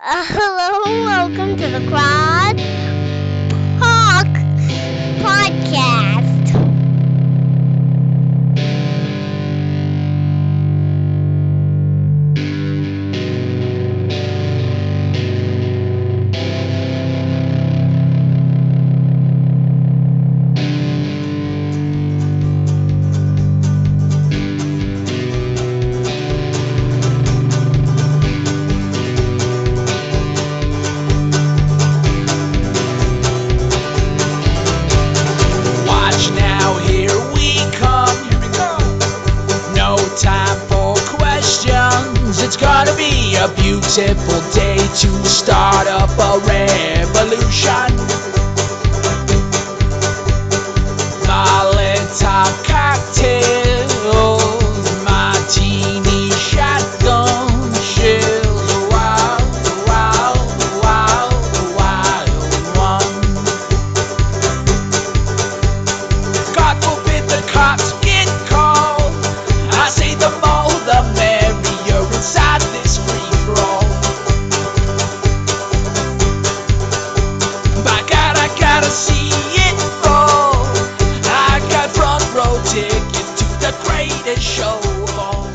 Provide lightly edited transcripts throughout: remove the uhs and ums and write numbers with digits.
Hello, welcome to the Crackpot podcast. A beautiful day to start up a revolution. Molotov cocktails, martini shotgun shells. Wild, wild, wild, wild one. God forbid the cops get called. I say the more the merrier inside this free. See it fall. I got front row tickets to the greatest show of all.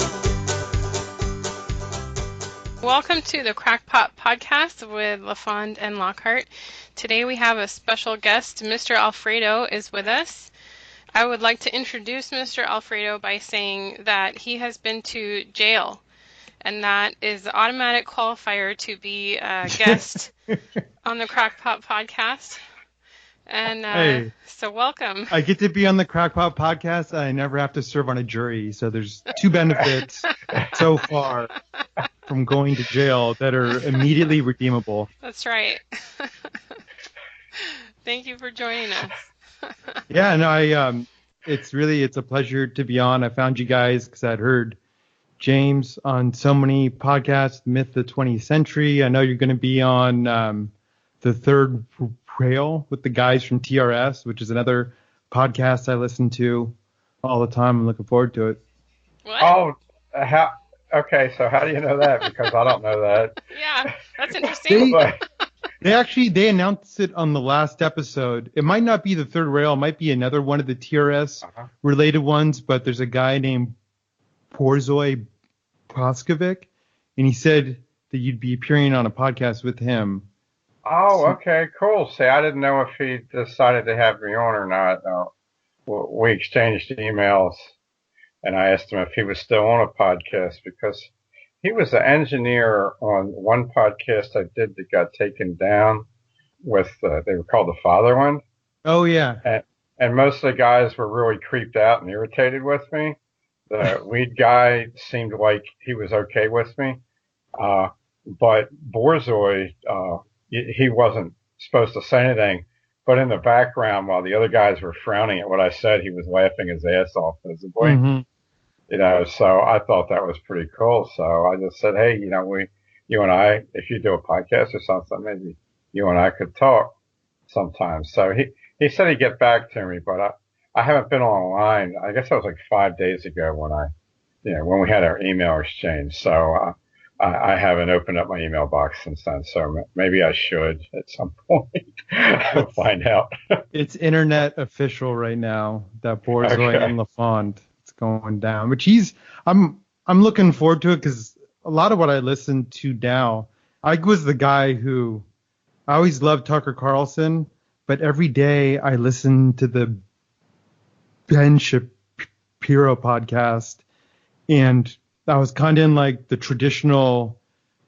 Welcome to the Crackpot podcast with LaFond and Lockhart. Today we have a special guest. Mr. Alfredo is with us. I would like to introduce Mr. Alfredo by saying that he has been to jail, and that is the automatic qualifier to be a guest on the Crackpot podcast. And hey, so welcome. I get to be on the Crackpot podcast. I never have to serve on a jury. So there's two benefits so far from going to jail that are immediately redeemable. That's right. Thank you for joining us. Yeah, no, it's a pleasure to be on. I found you guys because I'd heard James on so many podcasts, Myth of the 20th Century. I know you're going to be on the Third Rail with the guys from TRS, which is another podcast I listen to all the time. I'm looking forward to it. What? Oh, okay. So how do you know that? Because I don't know that. Yeah, that's interesting. They announced it on the last episode. It might not be the Third Rail. It might be another one of the TRS related ones, but there's a guy named Borzoi Proskovic, and he said that you'd be appearing on a podcast with him. Oh, okay, cool. See, I didn't know if he decided to have me on or not. We exchanged emails, and I asked him if he was still on a podcast because he was the engineer on one podcast I did that got taken down with, they were called the Father one. Oh, yeah. And most of the guys were really creeped out and irritated with me. The lead guy seemed like he was okay with me. But Borzoi, he wasn't supposed to say anything, but in the background, while the other guys were frowning at what I said, he was laughing his ass off visibly. Mm-hmm. So I thought that was pretty cool. So I just said, hey, you and I, if you do a podcast or something, maybe you and I could talk sometime. So he said he'd get back to me, but I haven't been online. I guess that was like 5 days ago when when we had our email exchange. So I haven't opened up my email box since then, so maybe I should at some point find out. It's internet official right now that Borzoi and LaFond, it's going down. Which I'm looking forward to it because a lot of what I listen to now, I was the guy who I always loved Tucker Carlson, but every day I listen to the Ben Shapiro podcast, and I was kind of in like the traditional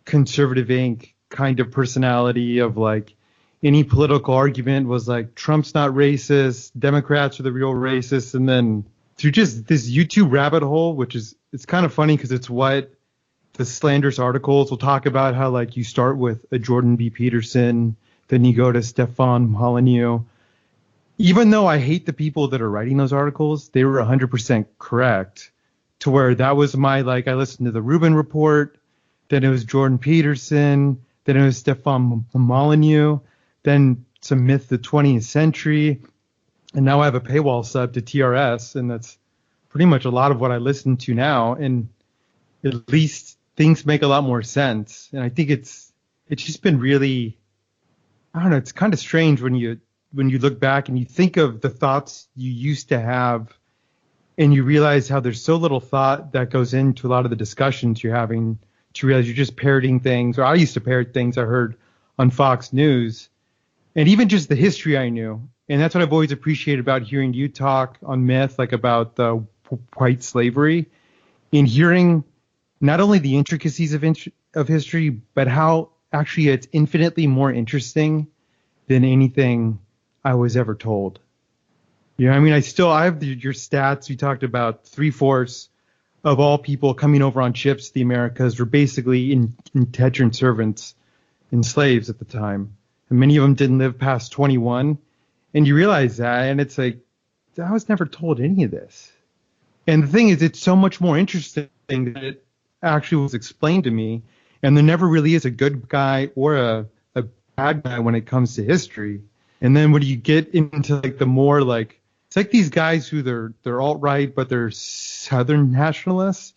conservative Inc. kind of personality of like any political argument was like Trump's not racist, Democrats are the real racists, and then through just this YouTube rabbit hole, which is it's kind of funny because it's what the slanderous articles will talk about, how like you start with a Jordan B. Peterson, then you go to Stefan Molyneux. Even though I hate the people that are writing those articles, they were 100% correct. To where that was my, like, I listened to the Rubin Report, then it was Jordan Peterson, then it was Stefan Molyneux, then some Myth of the 20th Century, and now I have a paywall sub to TRS, and that's pretty much a lot of what I listen to now, and at least things make a lot more sense. And I think it's it's just been really, I don't know, it's kind of strange when you look back and you think of the thoughts you used to have, and you realize how there's so little thought that goes into a lot of the discussions you're having, to realize you're just parroting things, or I used to parrot things I heard on Fox News, and even just the history I knew. And that's what I've always appreciated about hearing you talk on Myth, like about the white slavery, and hearing not only the intricacies of history, but how actually it's infinitely more interesting than anything I was ever told. You know, I mean, I have your stats. You talked about 3/4 of all people coming over on ships to the Americas were basically indentured servants and slaves at the time. And many of them didn't live past 21. And you realize that, and it's like, I was never told any of this. And the thing is, it's so much more interesting that it actually was explained to me. And there never really is a good guy or a bad guy when it comes to history. And then when you get into like the more like, it's like these guys who they're alt-right, but they're Southern nationalists,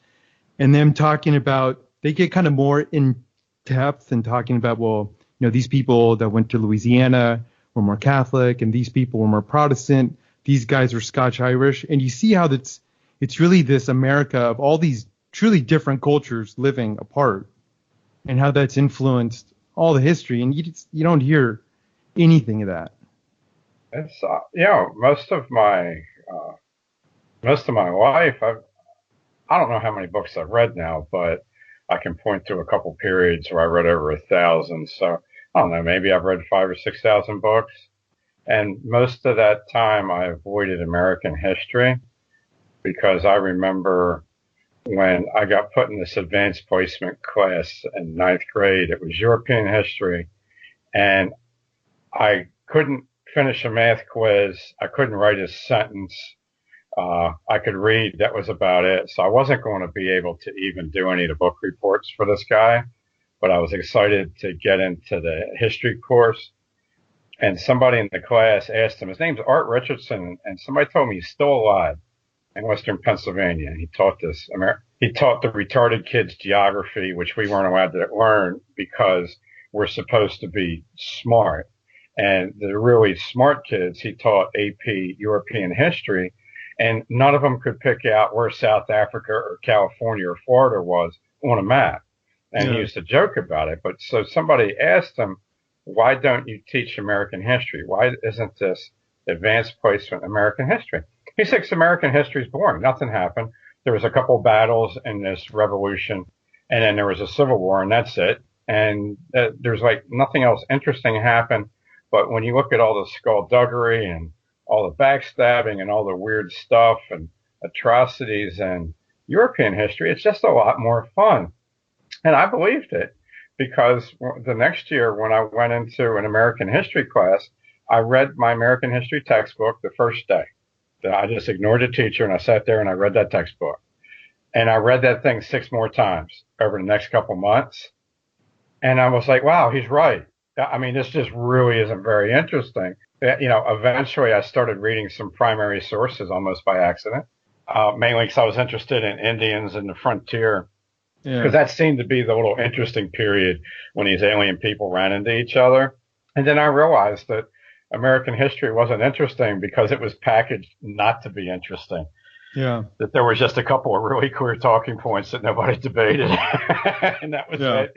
and them talking about, they get kind of more in depth and talking about, well, you know, these people that went to Louisiana were more Catholic, and these people were more Protestant. These guys were Scotch-Irish, and you see how it's really this America of all these truly different cultures living apart, and how that's influenced all the history, and you don't hear anything of that. It's most of my life, I don't know how many books I've read now, but I can point to a couple periods where I read over 1,000. So I don't know, maybe I've read 5,000 or 6,000 books, and most of that time I avoided American history, because I remember when I got put in this advanced placement class in 9th grade, it was European history, and I couldn't finish a math quiz. I couldn't write a sentence. I could read. That was about it. So I wasn't going to be able to even do any of the book reports for this guy, but I was excited to get into the history course. And somebody in the class asked him, his name's Art Richardson, and somebody told me he's still alive in Western Pennsylvania. He taught he taught the retarded kids geography, which we weren't allowed to learn because we're supposed to be smart. And the really smart kids, he taught AP European history, and none of them could pick out where South Africa or California or Florida was on a map. And he used to joke about it. But so somebody asked him, why don't you teach American history? Why isn't this advanced placement American history? He says American history is boring. Nothing happened. There was a couple battles in this revolution, and then there was a civil war, and that's it. And there's like nothing else interesting happened. But when you look at all the skullduggery and all the backstabbing and all the weird stuff and atrocities and European history, it's just a lot more fun. And I believed it, because the next year when I went into an American history class, I read my American history textbook the first day. I just ignored the teacher and I sat there and I read that textbook. And I read that thing 6 more times over the next couple months. And I was like, wow, he's right. I mean, this just really isn't very interesting. You know, eventually I started reading some primary sources almost by accident, mainly because I was interested in Indians and the frontier, because that seemed to be the little interesting period when these alien people ran into each other. And then I realized that American history wasn't interesting because it was packaged not to be interesting. Yeah. That there was just a couple of really clear talking points that nobody debated. And that was it.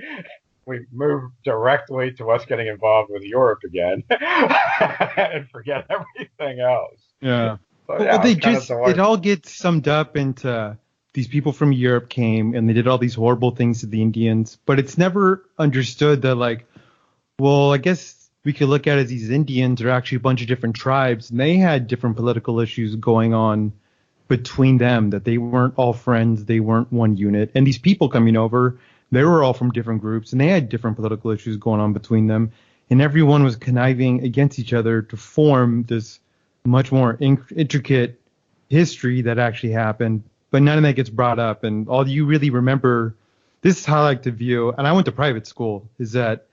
We moved directly to us getting involved with Europe again and forget everything else. Yeah. So, it all gets summed up into these people from Europe came and they did all these horrible things to the Indians, but it's never understood that, like, well, I guess we could look at it as these Indians are actually a bunch of different tribes, and they had different political issues going on between them, that they weren't all friends, they weren't one unit. And these people coming over, they were all from different groups, and they had different political issues going on between them, and everyone was conniving against each other to form this much more intricate history that actually happened, but none of that gets brought up. And all you really remember, this is how I like to view, and I went to private school, is that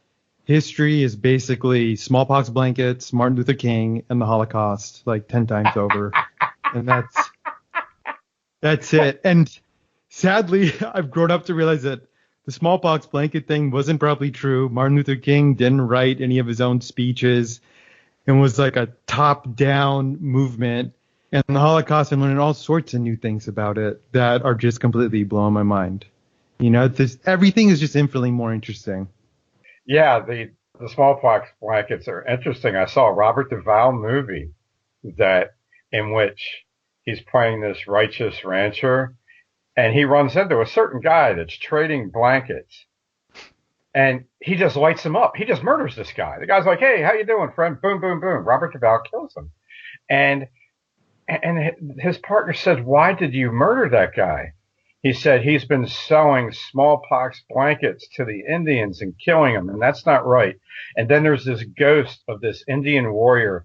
history is basically smallpox blankets, Martin Luther King, and the Holocaust, like 10 times over. And that's it. And sadly, I've grown up to realize that the smallpox blanket thing wasn't probably true. Martin Luther King didn't write any of his own speeches. It was like a top-down movement. And the Holocaust, I'm learning all sorts of new things about it that are just completely blowing my mind. Everything is just infinitely more interesting. Yeah, the smallpox blankets are interesting. I saw a Robert Duvall movie in which he's playing this righteous rancher, and he runs into a certain guy that's trading blankets, and he just lights him up. He just murders this guy. The guy's like, "Hey, how you doing, friend?" Boom, boom, boom. Robert Duvall kills him, and his partner said, "Why did you murder that guy?" He said he's been selling smallpox blankets to the Indians and killing them, and that's not right. And then there's this ghost of this Indian warrior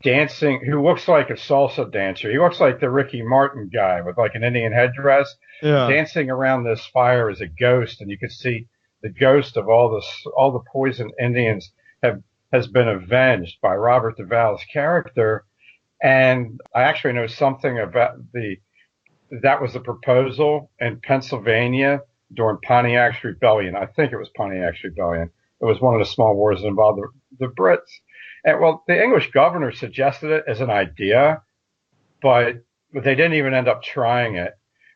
dancing, who looks like a salsa dancer. He looks like the Ricky Martin guy with like an Indian headdress, dancing around this fire as a ghost, and you can see the ghost of all the poisoned Indians has been avenged by Robert Duvall's character. And I actually know something about that was the proposal in Pennsylvania during Pontiac's Rebellion. I think it was Pontiac's Rebellion. It was one of the small wars that involved the Brits. And well, the English governor suggested it as an idea, but they didn't even end up trying it.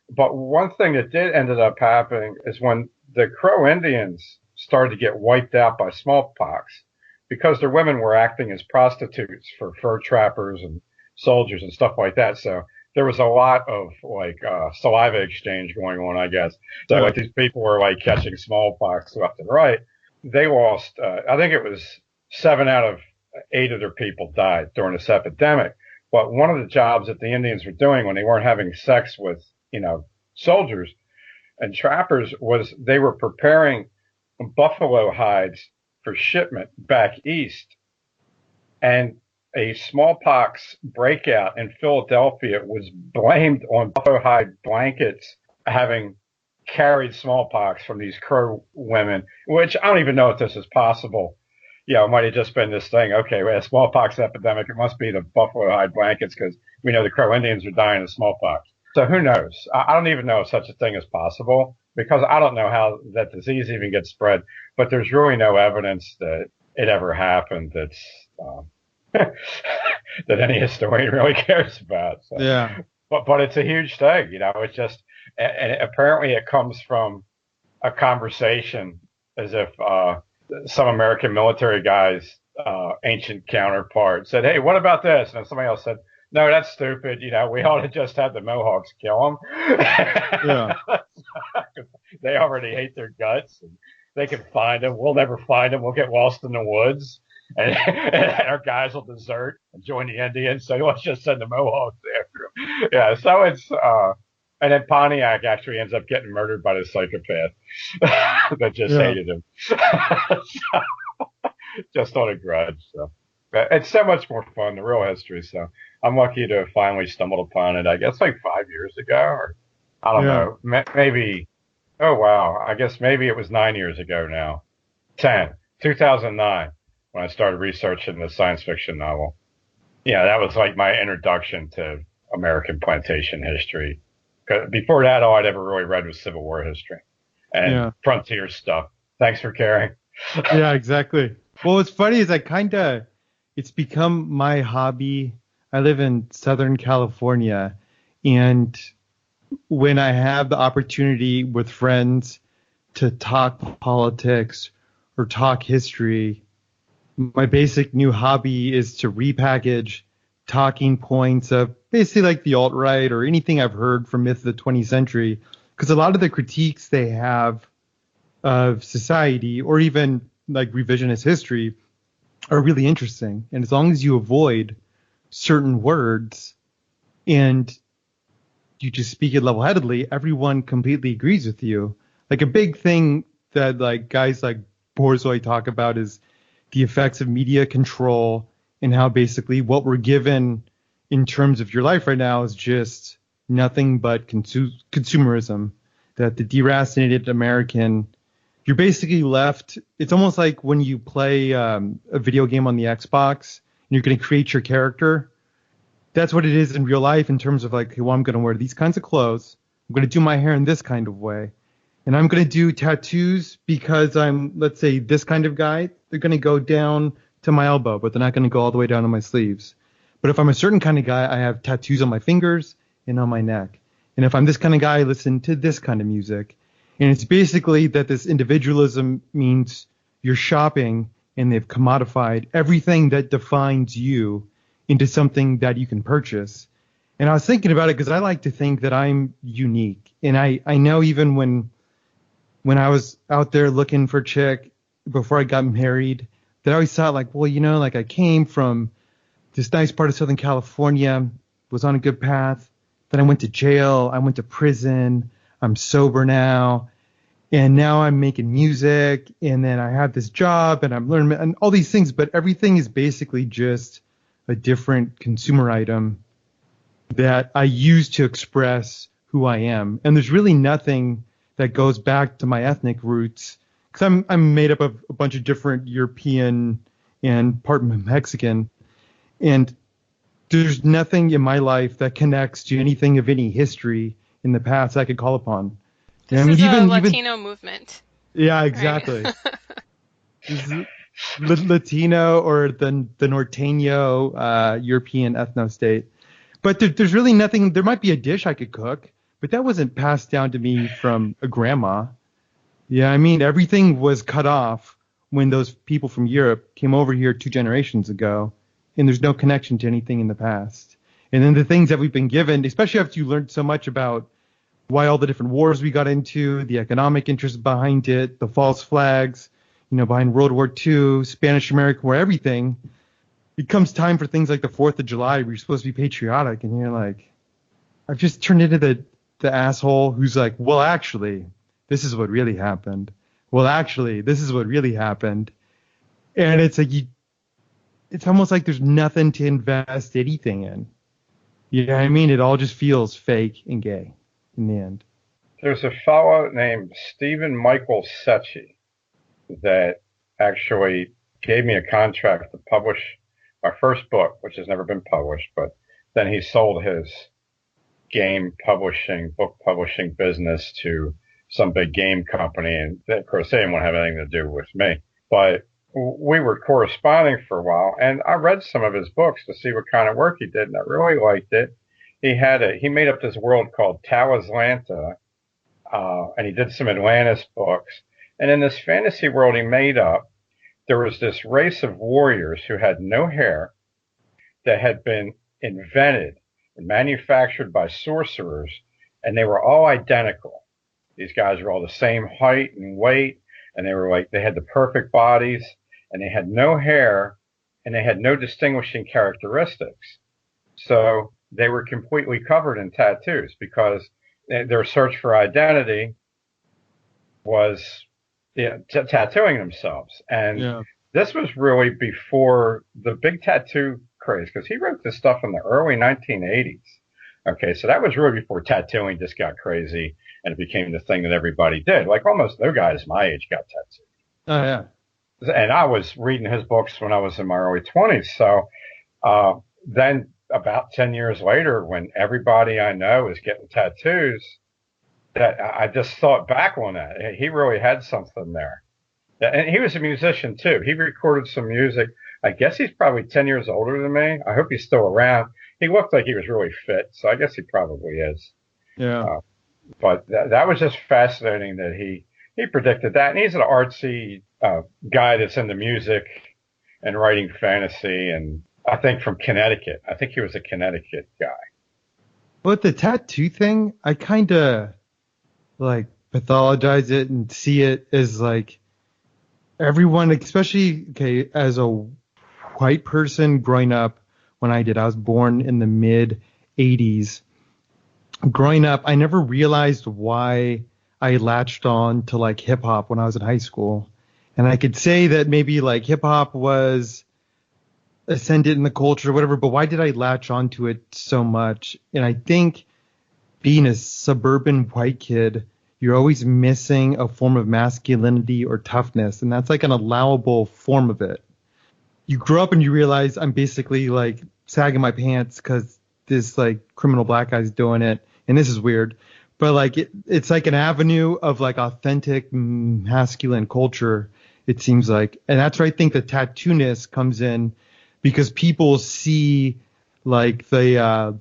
But one thing that did ended up happening is when the Crow Indians started to get wiped out by smallpox, because their women were acting as prostitutes for fur trappers and soldiers and stuff like that. So there was a lot of saliva exchange going on, I guess. So like these people were like catching smallpox left and right. They lost, I think it was 7 out of 8 of their people died during this epidemic. But one of the jobs that the Indians were doing when they weren't having sex with, soldiers and trappers was they were preparing buffalo hides for shipment back east. And a smallpox breakout in Philadelphia was blamed on buffalo hide blankets having carried smallpox from these Crow women, which I don't even know if this is possible. It might have just been this thing. Okay, we had a smallpox epidemic. It must be the buffalo hide blankets because we know the Crow Indians are dying of smallpox. So who knows? I don't even know if such a thing is possible because I don't know how that disease even gets spread. But there's really no evidence that it ever happened that's that any historian really cares about. So. Yeah. But it's a huge thing, it's just, and apparently it comes from a conversation as if some American military guy's ancient counterpart said, "Hey, what about this?" And then somebody else said, "No, that's stupid. We ought to just have the Mohawks kill them." Yeah. They already hate their guts and they can find them. We'll never find them. We'll get lost in the woods. And our guys will desert and join the Indians. So let's just send the Mohawks after them. Yeah. So it's, and then Pontiac actually ends up getting murdered by the psychopath that just hated him. Just on a grudge. So it's so much more fun, the real history. So I'm lucky to have finally stumbled upon it. I guess like 5 years ago, or I don't know, maybe. Oh, wow. I guess maybe it was 9 years ago now. 2009. When I started researching the science fiction novel. Yeah, that was like my introduction to American plantation history. Before that, all I'd ever really read was Civil War history and frontier stuff. Thanks for caring. Yeah, exactly. Well, what's funny is it's become my hobby. I live in Southern California, and when I have the opportunity with friends to talk politics or talk history, my basic new hobby is to repackage talking points of basically like the alt-right or anything I've heard from myth of the 20th century, because a lot of the critiques they have of society or even like revisionist history are really interesting. And as long as you avoid certain words and you just speak it level-headedly, everyone completely agrees with you. Like a big thing that like guys like Borzoi talk about is the effects of media control and how basically what we're given in terms of your life right now is just nothing but consumerism. That the deracinated American, you're basically left. It's almost like when you play a video game on the Xbox and you're going to create your character. That's what it is in real life in terms of like, well, I'm going to wear these kinds of clothes. I'm going to do my hair in this kind of way. and I'm going to do tattoos because I'm, let's say, this kind of guy. They're going to go down to my elbow, but they're not going to go all the way down to my sleeves. But if I'm a certain kind of guy, I have tattoos on my fingers and on my neck. And if I'm this kind of guy, I listen to this kind of music. And it's basically that this individualism means you're shopping and they've commodified everything that defines you into something that you can purchase. And I was thinking about it because I like to think that I'm unique. And I know even when I was out there looking for a chick before I got married, that I always thought like, well, like I came from this nice part of Southern California, was on a good path. Then I went to jail. I went to prison. I'm sober now. And now I'm making music. And then I have this job and I'm learning and all these things. But everything is basically just a different consumer item that I use to express who I am. And there's really nothing that goes back to my ethnic roots. Because I'm made up of a bunch of different European and part Mexican. And there's nothing in my life that connects to anything of any history in the past I could call upon. This is a Latino movement. Yeah, exactly. Right? Latino or the Norteño European ethno-state. But there's really nothing. There might be a dish I could cook, but that wasn't passed down to me from a grandma. Yeah, I mean, everything was cut off when those people from Europe came over here 2 generations ago, and there's no connection to anything in the past. And then the things that we've been given, especially after you learned so much about why all the different wars we got into, the economic interest behind it, the false flags, behind World War II, Spanish-American War, everything, it comes time for things like the 4th of July where you're supposed to be patriotic, and you're like, I've just turned into the asshole who's like, well, actually, this is what really happened. Well, actually, this is what really happened. And it's like, it's almost like there's nothing to invest anything in. You know what I mean? It all just feels fake and gay in the end. There's a fellow named Stephen Michael Secchi that actually gave me a contract to publish my first book, which has never been published, but then he sold his book publishing business to some big game company, and of course they didn't want to have anything to do with me. But we were corresponding for a while, and I read some of his books to see what kind of work he did, and I really liked it. He made up this world called Tawaslanta, and he did some Atlantis books. And in this fantasy world he made up, there was this race of warriors who had no hair that had been invented and manufactured by sorcerers, and they were all identical. These guys were all the same height and weight, and they had the perfect bodies, and they had no hair, and they had no distinguishing characteristics. So they were completely covered in tattoos because their search for identity was tattooing themselves. And this was really before the big tattoo craze, because he wrote this stuff in the early 1980s. Okay, so that was really before tattooing just got crazy and it became the thing that everybody did. Like almost no guys my age got tattooed. Oh, yeah. And I was reading his books when I was in my early 20s. So then about 10 years later, when everybody I know is getting tattoos, that I just thought back on that. He really had something there. And he was a musician too. He recorded some music. I guess he's probably 10 years older than me. I hope he's still around. He looked like he was really fit, so I guess he probably is. Yeah. But that was just fascinating that he predicted that. And he's an artsy guy that's into music and writing fantasy, and I think from Connecticut. I think he was a Connecticut guy. But the tattoo thing, I kind of like pathologize it and see it as like everyone, especially as a white person growing up when I did. I was born in the mid 80s. Growing up, I never realized why I latched on to like hip hop when I was in high school. And I could say that maybe like hip hop was ascendant in the culture or whatever, but why did I latch onto it so much? And I think being a suburban white kid, you're always missing a form of masculinity or toughness. And that's like an allowable form of it. You grow up and you realize I'm basically like sagging my pants because this like criminal black guy's doing it. And this is weird. but like it's like an avenue of like authentic masculine culture, it seems like. And that's where I think the tattoo-ness comes in, because people see like the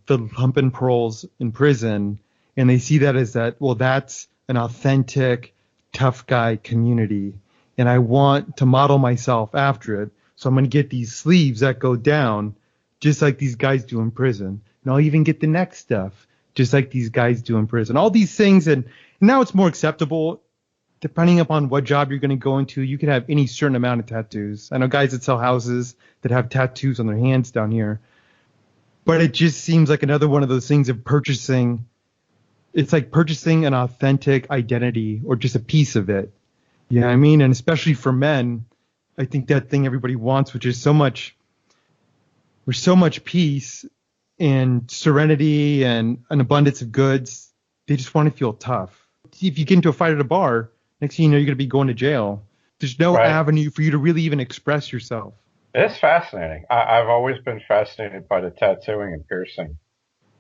lump and pearls in prison, and they see that as that, well, that's an authentic tough guy community, and I want to model myself after it. So I'm going to get these sleeves that go down just like these guys do in prison. And I'll even get the neck stuff just like these guys do in prison. All these things, and now it's more acceptable. Depending upon what job you're going to go into, you can have any certain amount of tattoos. I know guys that sell houses that have tattoos on their hands down here. But it just seems like another one of those things of purchasing. It's like purchasing an authentic identity or just a piece of it. You know what I mean? And especially for men, I think that thing everybody wants, which is so much peace and serenity and an abundance of goods. They just want to feel tough. If you get into a fight at a bar, next thing you know, you're going to be going to jail. There's no avenue for you to really even express yourself. It's fascinating. I've always been fascinated by the tattooing and piercing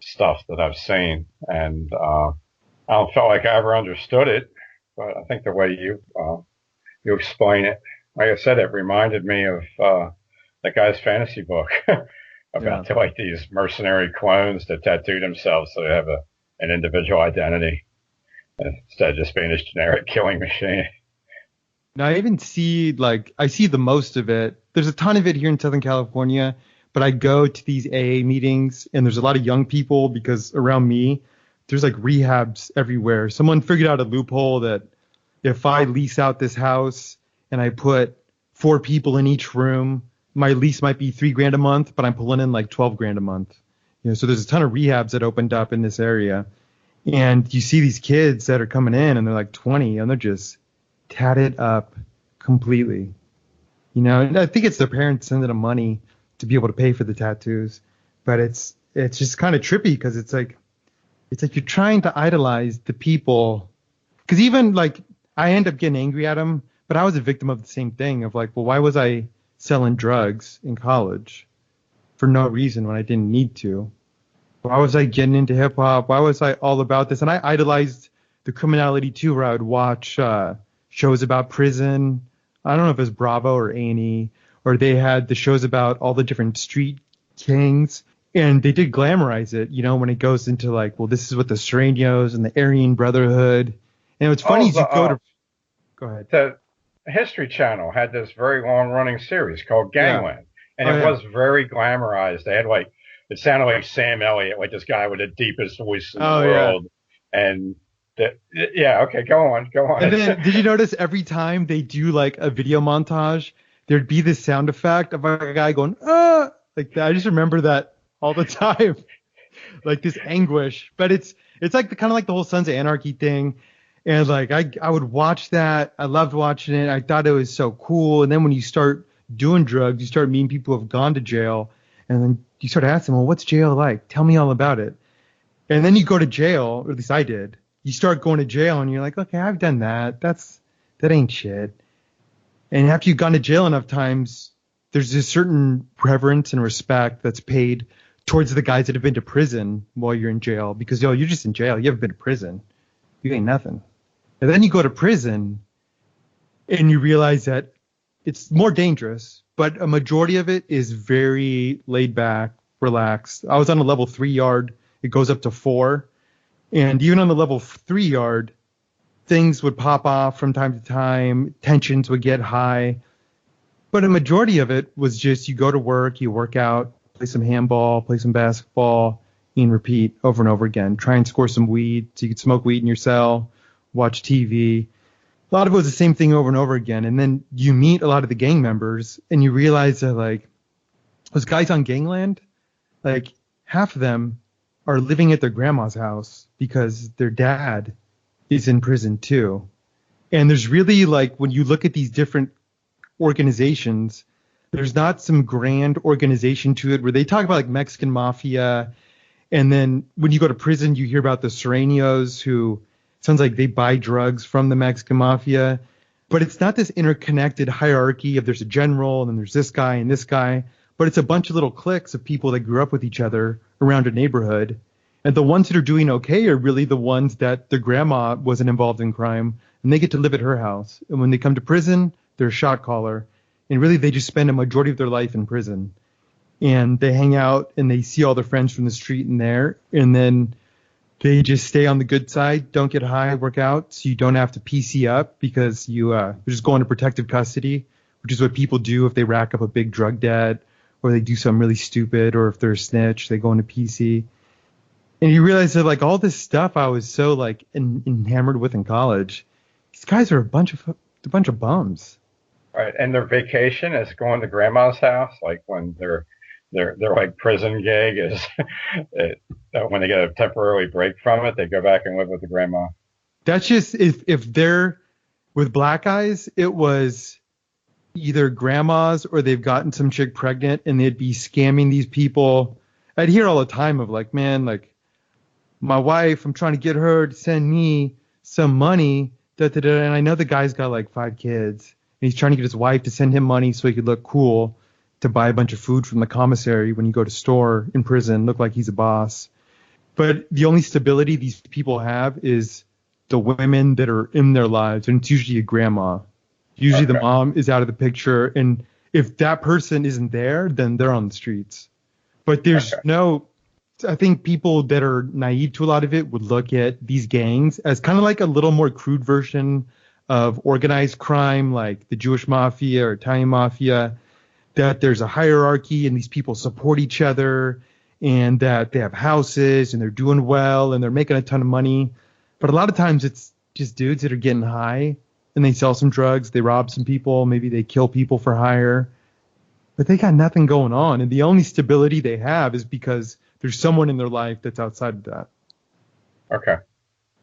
stuff that I've seen. And I don't feel like I ever understood it, but I think the way you explain it, like I said, it reminded me of that guy's fantasy book about like these mercenary clones that tattoo themselves so they have an individual identity instead of just being this generic killing machine. Now, I even see, like, I see the most of it. There's a ton of it here in Southern California, but I go to these AA meetings, and there's a lot of young people because around me, there's like rehabs everywhere. Someone figured out a loophole that if I lease out this house and I put 4 people in each room, my lease might be $3,000 a month, but I'm pulling in like $12,000 a month. You know, so there's a ton of rehabs that opened up in this area, and you see these kids that are coming in, and they're like 20, and they're just tatted up completely. You know, and I think it's their parents sending them money to be able to pay for the tattoos, but it's just kind of trippy because it's like you're trying to idolize the people. Because even like I end up getting angry at them, but I was a victim of the same thing of like, well, why was I selling drugs in college for no reason when I didn't need to? Why was I getting into hip hop? Why was I all about this? And I idolized the criminality too, where I would watch shows about prison. I don't know if it was Bravo or A&E, or they had the shows about all the different street kings, and they did glamorize it, you know, when it goes into like, well, this is what the Serenos and the Aryan Brotherhood. And what's funny is you go ahead. The History Channel had this very long-running series called Gangland, and it was very glamorized. They had like, it sounded like Sam Elliott, like this guy with the deepest voice in the world. And okay, go on. And then, did you notice every time they do like a video montage, there'd be this sound effect of a guy going, like that. I just remember that all the time, like this anguish. But it's like the kind of like the whole Sons of Anarchy thing. And like I would watch that. I loved watching it. I thought it was so cool. And then when you start doing drugs, you start meeting people who have gone to jail, and then you start asking, well, what's jail like? Tell me all about it. And then you go to jail, or at least I did. You start going to jail, and you're like, okay, I've done that. That ain't shit. And after you've gone to jail enough times, there's a certain reverence and respect that's paid towards the guys that have been to prison while you're in jail, because you're just in jail. You haven't been to prison. You ain't nothing. And then you go to prison, and you realize that it's more dangerous, but a majority of it is very laid back, relaxed. I was on a level 3 yard. It goes up to 4. And even on the level 3 yard, things would pop off from time to time. Tensions would get high. But a majority of it was just you go to work, you work out, play some handball, play some basketball, and repeat over and over again. Try and score some weed so you could smoke weed in your cell, watch TV. A lot of it was the same thing over and over again. And then you meet a lot of the gang members, and you realize that, like, those guys on Gangland, like, half of them are living at their grandma's house because their dad is in prison too. And there's really, like, when you look at these different organizations, there's not some grand organization to it where they talk about like Mexican mafia. And then when you go to prison, you hear about the Serenos, who sounds like they buy drugs from the Mexican mafia. But it's not this interconnected hierarchy of there's a general and then there's this guy and this guy. But it's a bunch of little cliques of people that grew up with each other around a neighborhood. And the ones that are doing okay are really the ones that their grandma wasn't involved in crime, and they get to live at her house. And when they come to prison, they're a shot caller, and really they just spend a majority of their life in prison. And they hang out and they see all their friends from the street and there, and then they just stay on the good side, don't get high, work out, so you don't have to PC up because you just go into protective custody, which is what people do if they rack up a big drug debt or they do something really stupid, or if they're a snitch, they go into PC. And you realize that like all this stuff I was so like enamored with in college, these guys are a bunch of bums. Right, and their vacation is going to grandma's house, like when they're like prison gig is when they get a temporary break from it, they go back and live with the grandma. That's just if they're with black guys, it was either grandmas or they've gotten some chick pregnant and they'd be scamming these people. I'd hear all the time of like, man, like my wife, I'm trying to get her to send me some money. And I know the guy's got like 5 kids and he's trying to get his wife to send him money so he could look cool to buy a bunch of food from the commissary when you go to store in prison, look like he's a boss. But the only stability these people have is the women that are in their lives, and it's usually a grandma. Usually the mom is out of the picture, and if that person isn't there, then they're on the streets. But there's I think people that are naive to a lot of it would look at these gangs as kind of like a little more crude version of organized crime, like the Jewish mafia or Italian mafia, that there's a hierarchy and these people support each other and that they have houses and they're doing well and they're making a ton of money. But a lot of times it's just dudes that are getting high and they sell some drugs, they rob some people, maybe they kill people for hire, but they got nothing going on. And the only stability they have is because there's someone in their life that's outside of that. Okay.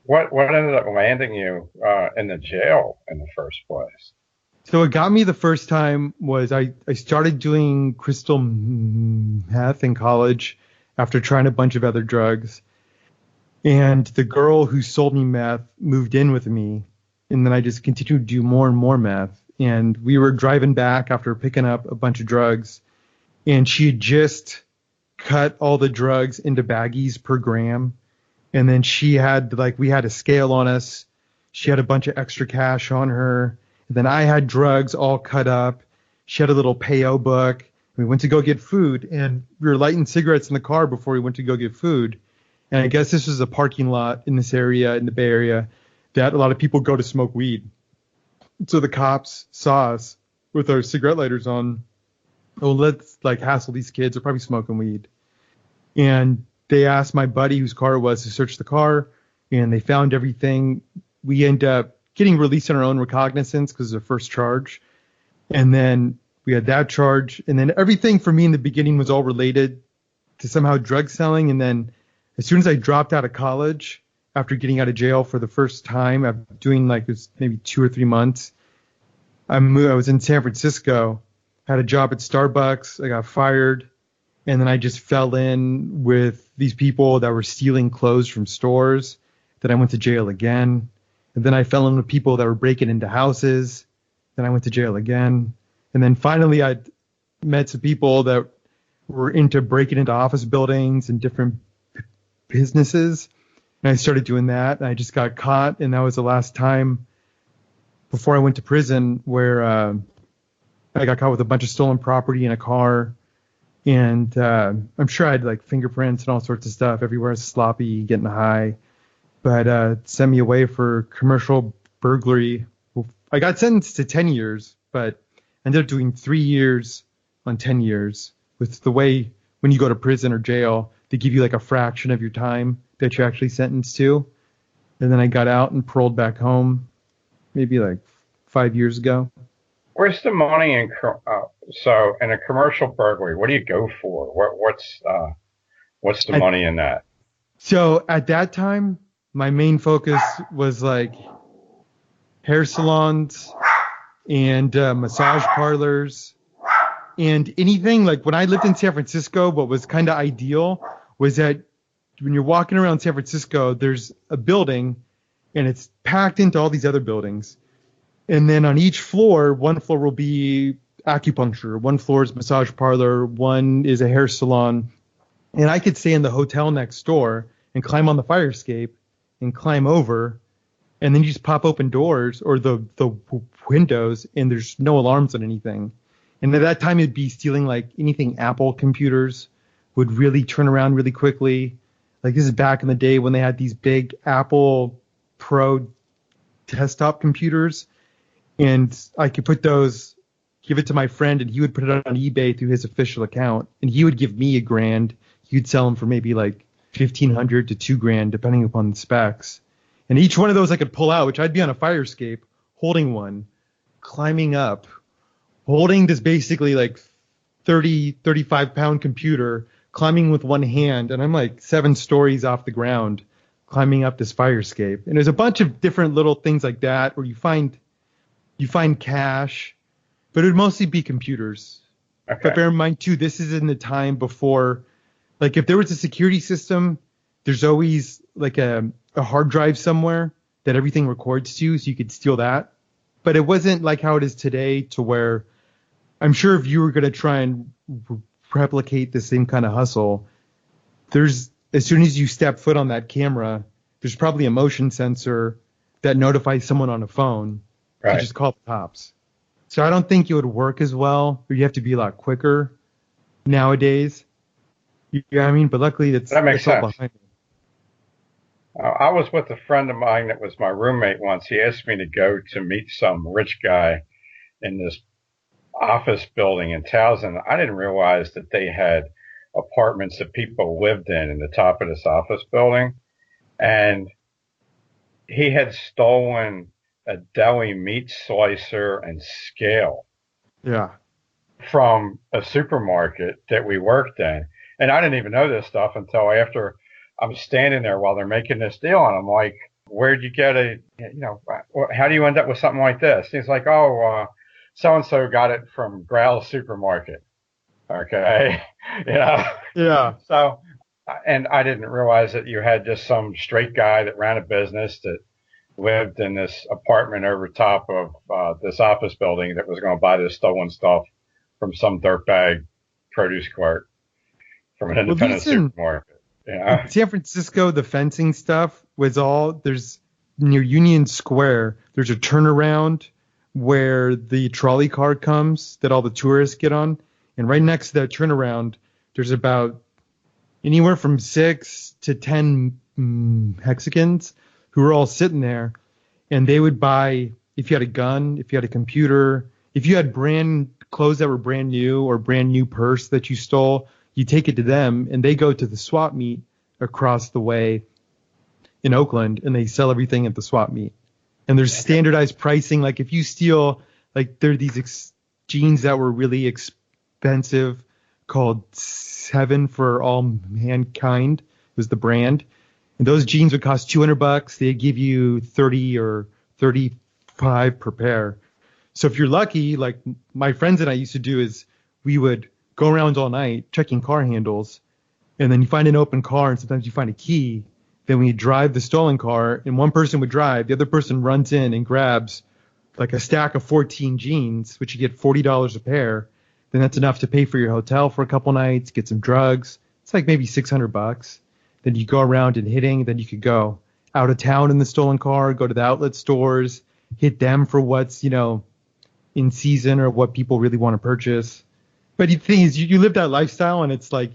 What ended up landing you in the jail in the first place? So what got me the first time was I started doing crystal meth in college after trying a bunch of other drugs. And the girl who sold me meth moved in with me. And then I just continued to do more and more meth. And we were driving back after picking up a bunch of drugs. And she had just cut all the drugs into baggies per gram. And then she had, like, we had a scale on us. She had a bunch of extra cash on her. And then I had drugs all cut up. She had a little payo book. We went to go get food, and we were lighting cigarettes in the car before we went to go get food. And I guess this was a parking lot in this area, in the Bay Area, that a lot of people go to smoke weed. So the cops saw us with our cigarette lighters on. Oh, let's like hassle these kids. They're probably smoking weed. And they asked my buddy whose car it was to search the car, and they found everything. We end up getting released on our own recognizance because of the first charge. And then we had that charge. And then everything for me in the beginning was all related to somehow drug selling. And then as soon as I dropped out of college, after getting out of jail for the first time, after doing like this maybe 2 or 3 months, I was in San Francisco, had a job at Starbucks. I got fired. And then I just fell in with these people that were stealing clothes from stores. Then I went to jail again. And then I fell in with people that were breaking into houses. Then I went to jail again. And then finally I met some people that were into breaking into office buildings and different businesses. And I started doing that. And I just got caught. And that was the last time before I went to prison where I got caught with a bunch of stolen property in a car. And I'm sure I had like fingerprints and all sorts of stuff everywhere. Sloppy, getting high. But sent me away for commercial burglary. I got sentenced to 10 years, but ended up doing 3 years on 10 years. With the way when you go to prison or jail, they give you like a fraction of your time that you're actually sentenced to. And then I got out and paroled back home maybe like 5 years ago. Where's the money in so in a commercial burglary? What do you go for? What's the money in that? So at that time, my main focus was like hair salons and massage parlors and anything. Like when I lived in San Francisco, what was kind of ideal was that when you're walking around San Francisco, there's a building and it's packed into all these other buildings. And then on each floor, one floor will be acupuncture, one floor is massage parlor, one is a hair salon. And I could stay in the hotel next door and climb on the fire escape and climb over, and then you just pop open doors or the windows, and there's no alarms on anything. And at that time, it'd be stealing like anything Apple computers would really turn around really quickly. Like this is back in the day when they had these big Apple Pro desktop computers, and I could put those, give it to my friend, and he would put it on eBay through his official account, and he would give me $1,000. He'd sell them for maybe like $1,500 to $2,000, depending upon the specs. And each one of those I could pull out, which I'd be on a fire escape, holding one, climbing up, holding this basically like 35 pound computer, climbing with one hand, and I'm like 7 stories off the ground, climbing up this fire escape. And there's a bunch of different little things like that where you find cash, but it would mostly be computers. Okay. But bear in mind too, this is in the time before, like if there was a security system, there's always like a hard drive somewhere that everything records to, so you could steal that. But it wasn't like how it is today, to where I'm sure if you were going to try and replicate the same kind of hustle, there's, as soon as you step foot on that camera, there's probably a motion sensor that notifies someone on a phone to just call the cops. So I don't think it would work as well, or you have to be a lot quicker nowadays. You know what I mean? But luckily that makes sense. Behind me. I was with a friend of mine that was my roommate once. He asked me to go to meet some rich guy in this office building in Towson. I didn't realize that they had apartments that people lived in the top of this office building. And he had stolen a deli meat slicer and scale. Yeah. From a supermarket that we worked in. And I didn't even know this stuff until after I'm standing there while they're making this deal. And I'm like, where'd you get how do you end up with something like this? And he's like, so-and-so got it from Growl's supermarket. Okay. Yeah. So, and I didn't realize that you had just some straight guy that ran a business that lived in this apartment over top of this office building that was going to buy this stolen stuff from some dirtbag produce clerk from an independent supermarket. Yeah. In San Francisco, the fencing stuff was there's near Union Square, there's a turnaround where the trolley car comes that all the tourists get on. And right next to that turnaround, there's about anywhere from 6 to 10 Mexicans who were all sitting there. And they would buy, if you had a gun, if you had a computer, if you had brand clothes that were brand new or brand new purse that you stole, you take it to them, and they go to the swap meet across the way in Oakland, and they sell everything at the swap meet. And there's standardized pricing. Like if you steal, like there are these jeans that were really expensive called 7 for All Mankind was the brand. And those jeans would cost $200. They'd give you 30 or 35 per pair. So if you're lucky, like my friends and I used to do, is we would go around all night checking car handles, and then you find an open car, and sometimes you find a key. Then we drive the stolen car, and one person would drive, the other person runs in and grabs like a stack of 14 jeans, which you get $40 a pair. Then that's enough to pay for your hotel for a couple nights, get some drugs. It's like maybe $600. Then you go around and hitting. Then you could go out of town in the stolen car, go to the outlet stores, hit them for what's, in season or what people really want to purchase. But the thing is, you live that lifestyle, and it's like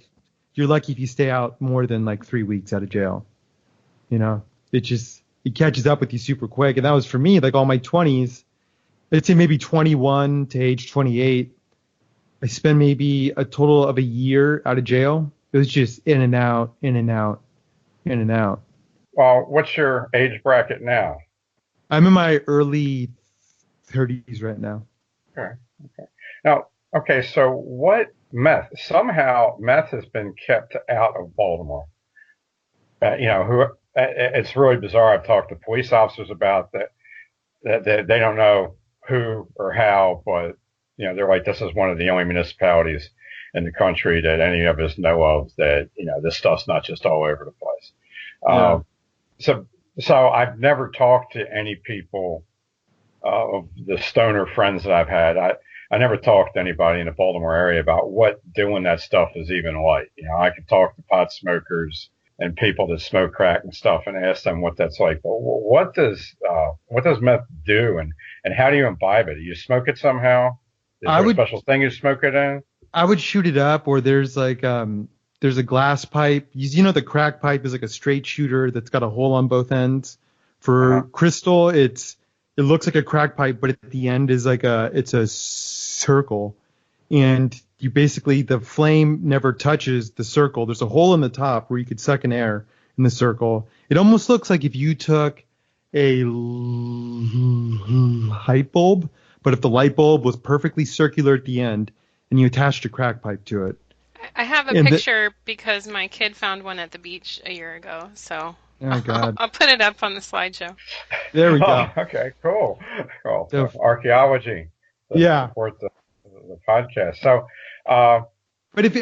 you're lucky if you stay out more than like 3 weeks out of jail. It catches up with you super quick. And that was for me, like all my 20s. I'd say maybe 21 to age 28. I spent maybe a total of a year out of jail. It was just in and out, in and out, in and out. Well, what's your age bracket now? I'm in my early 30s right now. Okay. Now, so what meth? Somehow meth has been kept out of Baltimore. It's really bizarre. I've talked to police officers about that they don't know who or how, but they're like, this is one of the only municipalities in the country that any of us know of that this stuff's not just all over the place. Yeah. So I've never talked to any people of the stoner friends that I've had. I never talked to anybody in the Baltimore area about what doing that stuff is even like. I could talk to pot smokers and people that smoke crack and stuff and ask them what that's like. Well, what does meth do, and how do you imbibe it? Do you smoke it somehow? Is there a special thing you smoke it in? I would shoot it up, or there's like there's a glass pipe. You know the crack pipe is like a straight shooter that's got a hole on both ends. For crystal, it looks like a crack pipe, but at the end is like it's a circle, and you basically, the flame never touches the circle. There's a hole in the top where you could suck in air in the circle. It almost looks like if you took a light bulb, but if the light bulb was perfectly circular at the end and you attached a crack pipe to it. I have a picture because my kid found one at the beach a year ago, so oh, God. I'll put it up on the slideshow. There we go. Oh, okay, cool. So, archaeology. Yeah. Support the podcast. So, but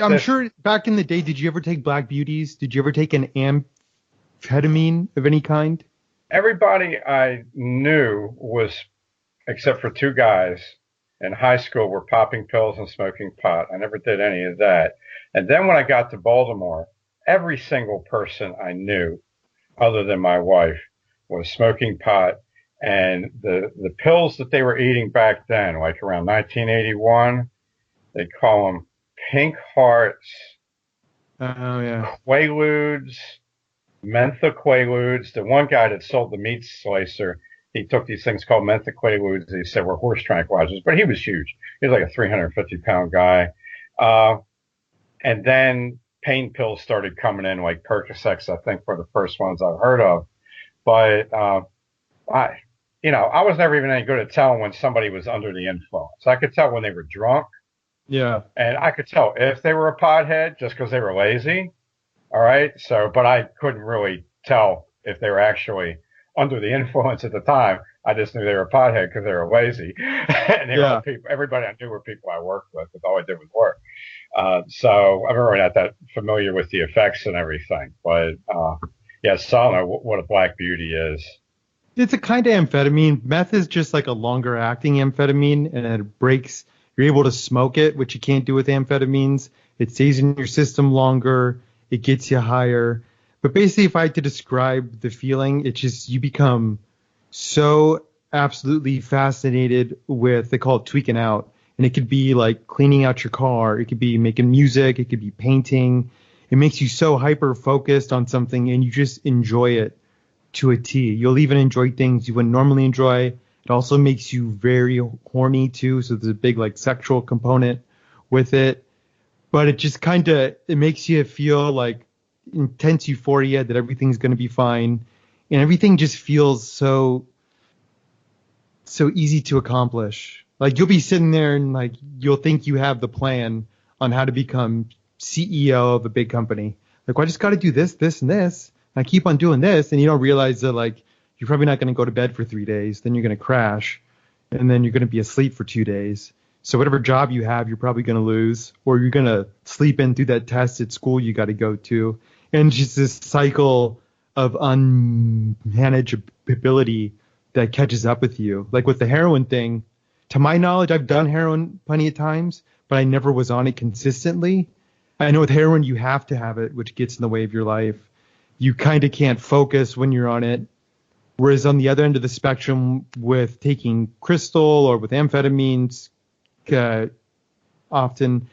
I'm sure back in the day, did you ever take Black Beauties? Did you ever take an amphetamine of any kind? Everybody I knew was, except for two guys in high school, were popping pills and smoking pot. I never did any of that. And then when I got to Baltimore, every single person I knew, other than my wife, was smoking pot. And the pills that they were eating back then, like around 1981, they call them Pink Hearts, Quaaludes, Mentha Quaaludes. The one guy that sold the meat slicer, he took these things called Mentha Quaaludes. He said were horse tranquilizers, but he was huge. He was like a 350-pound guy. And then pain pills started coming in, like Percocets, I think, were the first ones I've heard of. But I was never even any good at telling when somebody was under the influence. I could tell when they were drunk. Yeah. And I could tell if they were a pothead just because they were lazy. All right. So, but I couldn't really tell if they were actually under the influence at the time. I just knew they were a pothead because they were lazy. And they were people, everybody I knew were people I worked with, but all I did was work. So I'm really not that familiar with the effects and everything. But, so I don't know what a Black Beauty is. It's a kind of amphetamine. Meth is just like a longer acting amphetamine, and it breaks. You're able to smoke it, which you can't do with amphetamines. It stays in your system longer. It gets you higher. But basically, if I had to describe the feeling, it's just you become so absolutely fascinated with, they call it tweaking out. And it could be like cleaning out your car. It could be making music. It could be painting. It makes you so hyper focused on something, and you just enjoy it to a T. You'll even enjoy things you wouldn't normally enjoy. It also makes you very horny too. So there's a big like sexual component with it, but it just it makes you feel like intense euphoria that everything's going to be fine. And everything just feels so easy to accomplish. Like you'll be sitting there and like, you'll think you have the plan on how to become CEO of a big company. Like, well, I just got to do this, this, and this. I keep on doing this, and you don't realize that like you're probably not going to go to bed for 3 days. Then you're going to crash, and then you're going to be asleep for 2 days. So whatever job you have, you're probably going to lose, or you're going to sleep in through that test at school you got to go to, and just this cycle of unmanageability that catches up with you. Like with the heroin thing, to my knowledge, I've done heroin plenty of times, but I never was on it consistently. I know with heroin you have to have it, which gets in the way of your life. You kind of can't focus when you're on it. Whereas on the other end of the spectrum with taking crystal or with amphetamines, often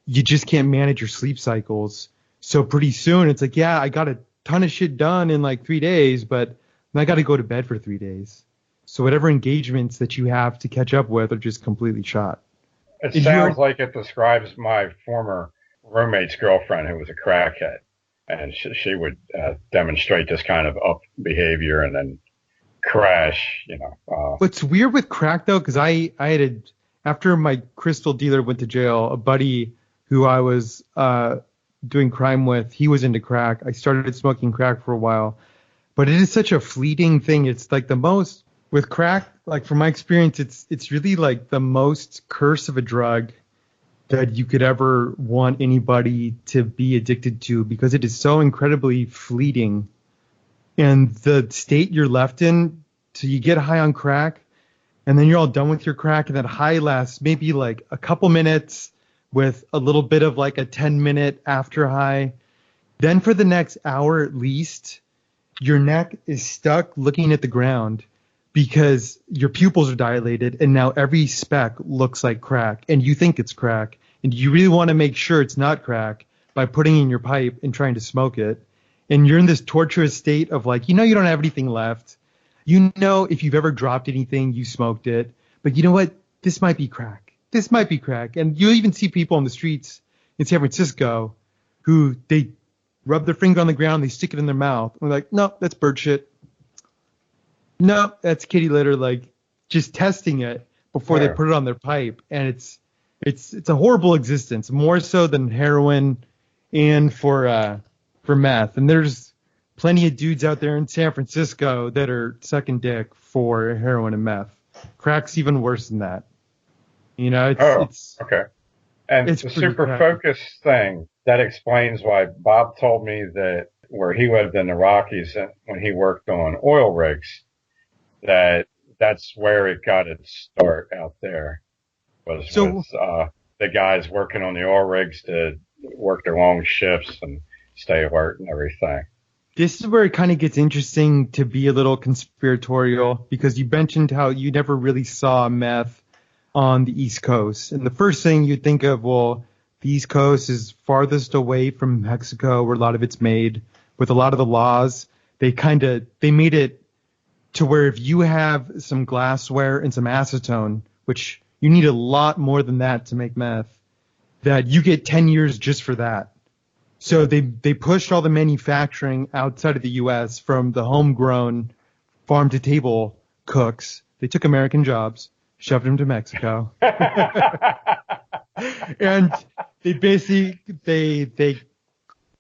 you just can't manage your sleep cycles. So pretty soon it's like, yeah, I got a ton of shit done in like 3 days, but I got to go to bed for 3 days. So whatever engagements that you have to catch up with are just completely shot. It sounds like it describes my former roommate's girlfriend who was a crackhead. And she would demonstrate this kind of up behavior and then crash, What's weird with crack, though, because I had after my crystal dealer went to jail, a buddy who I was doing crime with, he was into crack. I started smoking crack for a while. But it is such a fleeting thing. It's like the most, with crack, like from my experience, it's really like the most curse of a drug that you could ever want anybody to be addicted to, because it is so incredibly fleeting. And the state you're left in, so you get high on crack, and then you're all done with your crack, and that high lasts maybe like a couple minutes with a little bit of like a 10-minute after high. Then for the next hour at least, your neck is stuck looking at the ground because your pupils are dilated and now every speck looks like crack and you think it's crack and you really want to make sure it's not crack by putting in your pipe and trying to smoke it. And you're in this torturous state of like, you know, you don't have anything left. You know, if you've ever dropped anything, you smoked it. But you know what? This might be crack. This might be crack. And you'll even see people on the streets in San Francisco who they rub their finger on the ground, they stick it in their mouth. And they're like, no, that's bird shit. No, that's kitty litter. Like just testing it before they put it on their pipe. And it's a horrible existence, more so than heroin and for meth. And there's plenty of dudes out there in San Francisco that are sucking dick for heroin and meth. Crack's even worse than that. You know, it's okay. And it's the super focus thing, that explains why Bob told me that where he lived in the Rockies when he worked on oil rigs, that's where it got its start out there, was with the guys working on the oil rigs to work their long shifts and stay alert and everything. This is where it kind of gets interesting to be a little conspiratorial, because you mentioned how you never really saw meth on the East Coast. And the first thing you'd think of, well, the East Coast is farthest away from Mexico where a lot of it's made. With a lot of the laws, they made it to where if you have some glassware and some acetone, which you need a lot more than that to make meth, that you get 10 years just for that. So they pushed all the manufacturing outside of the U.S. from the homegrown farm-to-table cooks. They took American jobs, shoved them to Mexico. And they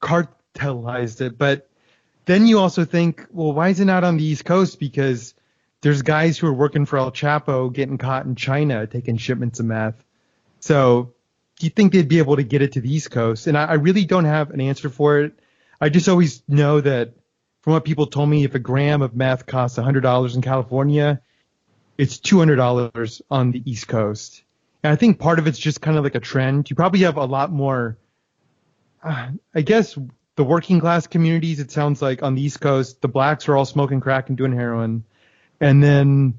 cartelized it. But then you also think, well, why is it not on the East Coast? Because there's guys who are working for El Chapo getting caught in China taking shipments of meth. So do you think they'd be able to get it to the East Coast? And I really don't have an answer for it. I just always know that from what people told me, if a gram of meth costs $100 in California, it's $200 on the East Coast. And I think part of it's just kind of like a trend. You probably have a lot more, I guess, the working class communities, it sounds like on the East Coast, the blacks are all smoking crack and doing heroin. And then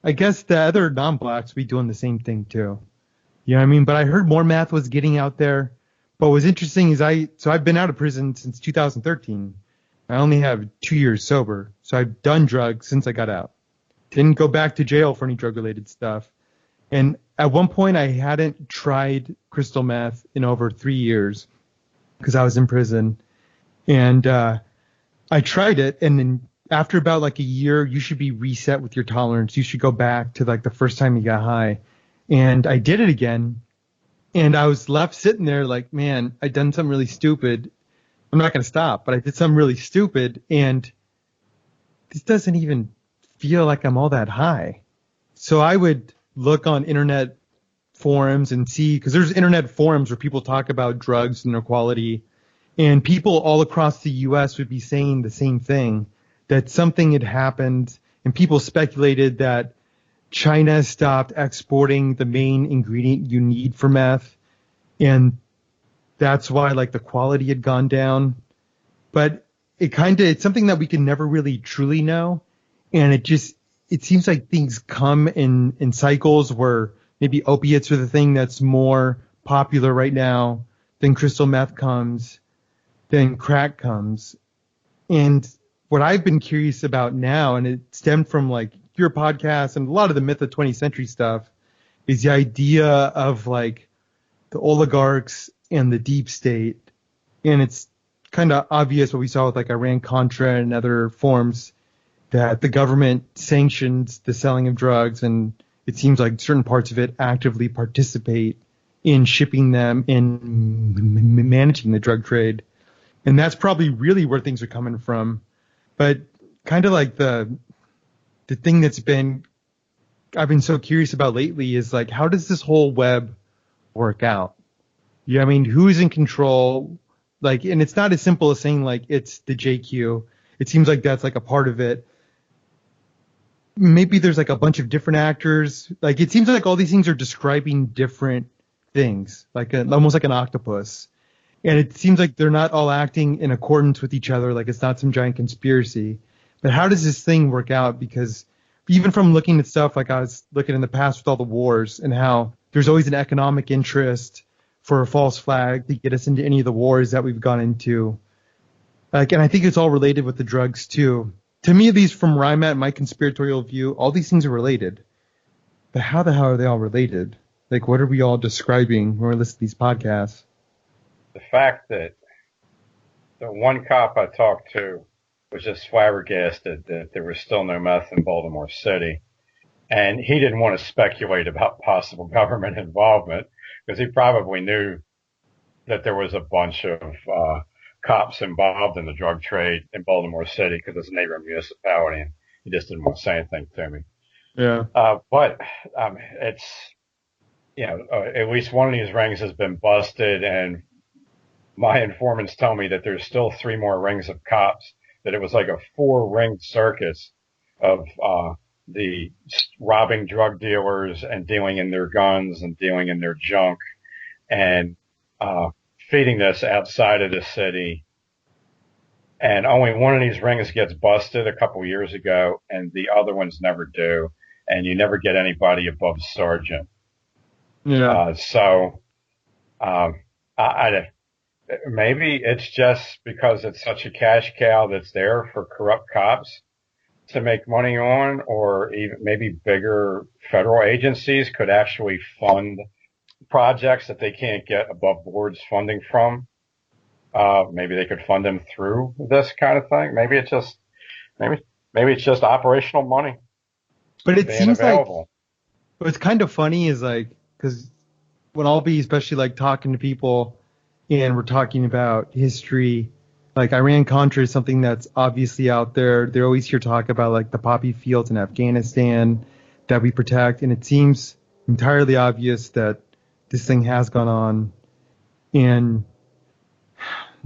I guess the other non-blacks be doing the same thing too. You know what I mean? But I heard more meth was getting out there. But what's interesting is I've been out of prison since 2013. I only have 2 years sober. So I've done drugs since I got out. Didn't go back to jail for any drug-related stuff. And at one point, I hadn't tried crystal meth in over 3 years because I was in prison. And I tried it. And then after about like a year, you should be reset with your tolerance. You should go back to like the first time you got high. And I did it again. And I was left sitting there like, man, I done something really stupid. I'm not going to stop, but I did something really stupid. And this doesn't even feel like I'm all that high. So I would look on internet forums and see, because there's internet forums where people talk about drugs and their quality, and people all across the U.S. would be saying the same thing, that something had happened, and people speculated that China stopped exporting the main ingredient you need for meth, and that's why like the quality had gone down. But it's something that we can never really truly know. And it seems like things come in cycles where maybe opiates are the thing that's more popular right now, then crystal meth comes, then crack comes. And what I've been curious about now, and it stemmed from like your podcast and a lot of the myth of 20th century stuff, is the idea of like the oligarchs and the deep state. And it's kind of obvious what we saw with like Iran-Contra and other forms, that the government sanctions the selling of drugs, and it seems like certain parts of it actively participate in shipping them and managing the drug trade. And that's probably really where things are coming from. But kind of like the thing I've been so curious about lately is like, how does this whole web work out? Yeah, I mean, who's in control? Like, and it's not as simple as saying like it's the JQ. It seems like that's like a part of it. Maybe there's like a bunch of different actors. Like, it seems like all these things are describing different things, like almost like an octopus. And it seems like they're not all acting in accordance with each other, like it's not some giant conspiracy. But how does this thing work out? Because even from looking at stuff like I was looking in the past with all the wars and how there's always an economic interest for a false flag to get us into any of the wars that we've gone into. Like, and I think it's all related with the drugs too. To me, at least from where I'm at, my conspiratorial view, all these things are related. But how the hell are they all related? Like, what are we all describing when we listen to these podcasts? The fact that the one cop I talked to was just flabbergasted that there was still no meth in Baltimore City. And he didn't want to speculate about possible government involvement because he probably knew that there was a bunch of cops involved in the drug trade in Baltimore City because it's a neighboring municipality, and he just didn't want to say anything to me. Yeah. But it's, at least one of these rings has been busted, and my informants tell me that there's still 3 more rings of cops, that it was like a 4-ring circus of the robbing drug dealers and dealing in their guns and dealing in their junk and feeding this outside of the city. And only one of these rings gets busted a couple years ago, and the other ones never do. And you never get anybody above sergeant. Yeah. Maybe it's just because it's such a cash cow that's there for corrupt cops to make money on, or even maybe bigger federal agencies could actually fund projects that they can't get above board's funding from. Maybe they could fund them through this kind of thing. Maybe it's just operational money. But it seems available. like what's kind of funny is like, because when I'll be especially like talking to people and we're talking about history, like Iran-Contra is something that's obviously out there. They always hear talk about like the poppy fields in Afghanistan that we protect. And it seems entirely obvious that this thing has gone on and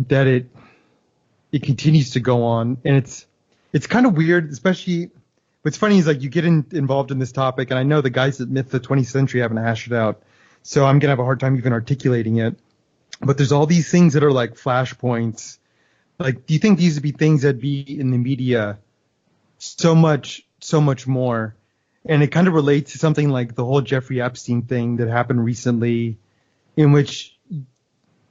that it continues to go on. And it's kind of weird, especially what's funny is like you get involved in this topic. And I know the guys at Myth of the 20th Century haven't hashed it out. So I'm going to have a hard time even articulating it. But there's all these things that are like flashpoints. Like, do you think these would be things that be in the media so much more? And it kind of relates to something like the whole Jeffrey Epstein thing that happened recently, in which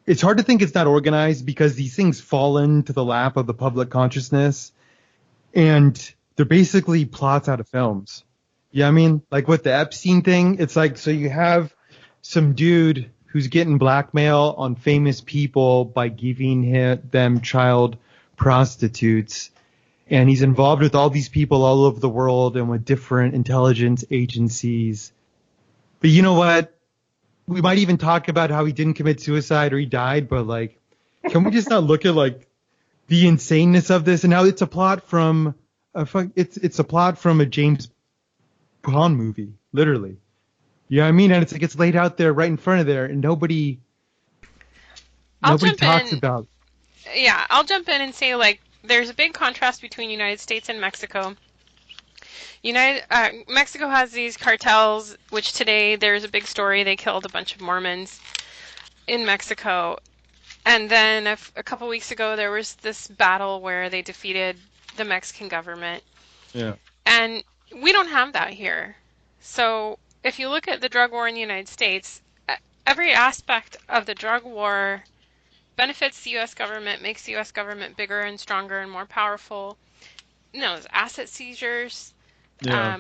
it's hard to think it's not organized because these things fall into the lap of the public consciousness. And they're basically plots out of films. Yeah, I mean, like with the Epstein thing, it's like, so you have some dude who's getting blackmail on famous people by giving them child prostitutes. And he's involved with all these people all over the world and with different intelligence agencies. But you know what? We might even talk about how he didn't commit suicide or he died, but like, can we just not look at like the insaneness of this and how it's a plot from it's a plot from a James Bond movie, literally. You know what I mean? And it's like it's laid out there right in front of there, and nobody talks about. Yeah, I'll jump in and say like there's a big contrast between United States and Mexico. Mexico has these cartels, which today there's a big story. They killed a bunch of Mormons in Mexico, and then a couple weeks ago there was this battle where they defeated the Mexican government. Yeah. And we don't have that here. So if you look at the drug war in the United States, every aspect of the drug war benefits the U.S. government, makes the U.S. government bigger and stronger and more powerful. There's asset seizures. Yeah.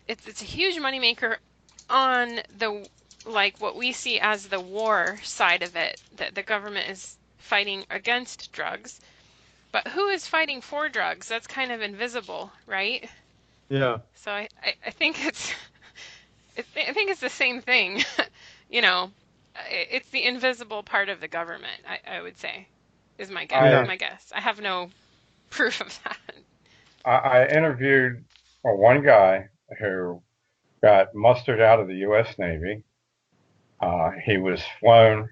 It's a huge moneymaker on the what we see as the war side of it, that the government is fighting against drugs. But who is fighting for drugs? That's kind of invisible, right? Yeah. So I think I think it's the same thing. It's the invisible part of the government, I would say, is my guess. My guess. I have no proof of that. I interviewed one guy who got mustered out of the U.S. Navy. He was flown,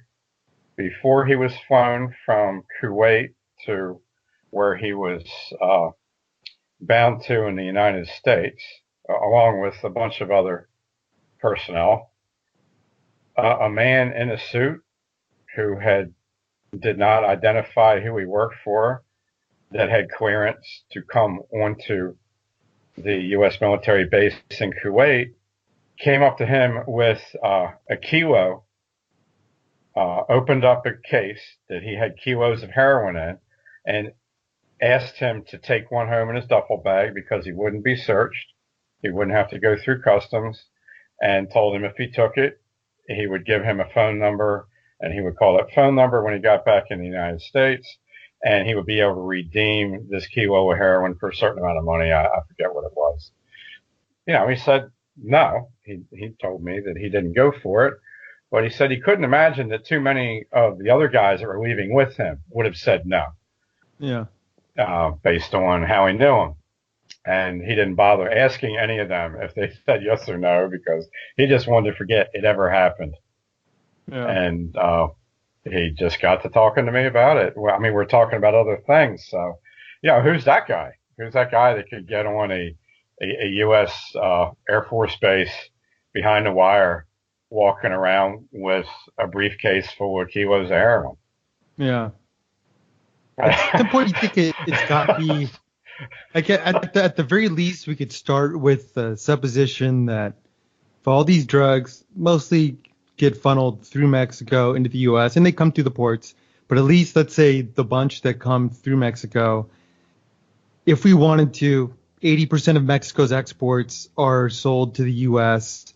before he was flown from Kuwait to where he was bound to in the United States, along with a bunch of other personnel. A man in a suit who had did not identify who he worked for, that had clearance to come onto the U.S. military base in Kuwait, came up to him with a kilo, opened up a case that he had kilos of heroin in, and asked him to take one home in his duffel bag because he wouldn't be searched. He wouldn't have to go through customs, and told him if he took it, he would give him a phone number, and he would call that phone number when he got back in the United States, and he would be able to redeem this kilo of heroin for a certain amount of money. I forget what it was. He said no. He told me that he didn't go for it, but he said he couldn't imagine that too many of the other guys that were leaving with him would have said no. Yeah. Based on how he knew him. And he didn't bother asking any of them if they said yes or no, because he just wanted to forget it ever happened. Yeah. And he just got to talking to me about it. Well, I mean, we're talking about other things. So, who's that guy? Who's that guy that could get on a U.S. Air Force base behind the wire, walking around with a briefcase full of kilos of heroin? Yeah. At some point, you think it's got to be, like, at the very least, we could start with the supposition that if all these drugs mostly get funneled through Mexico into the U.S. and they come through the ports, but at least let's say the bunch that come through Mexico, if we wanted to, 80% of Mexico's exports are sold to the U.S.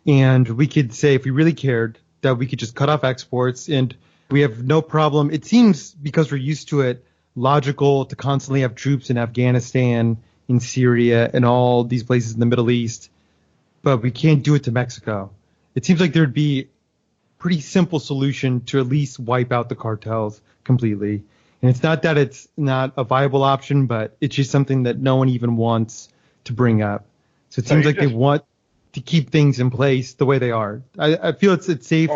And we could say, if we really cared, that we could just cut off exports and we have no problem. It seems, because we're used to it, logical to constantly have troops in Afghanistan, in Syria, and all these places in the Middle East, but we can't do it to Mexico. It seems like there'd be a pretty simple solution to at least wipe out the cartels completely. And it's not that it's not a viable option, but it's just something that no one even wants to bring up. So it seems like they want to keep things in place the way they are. I feel it's safe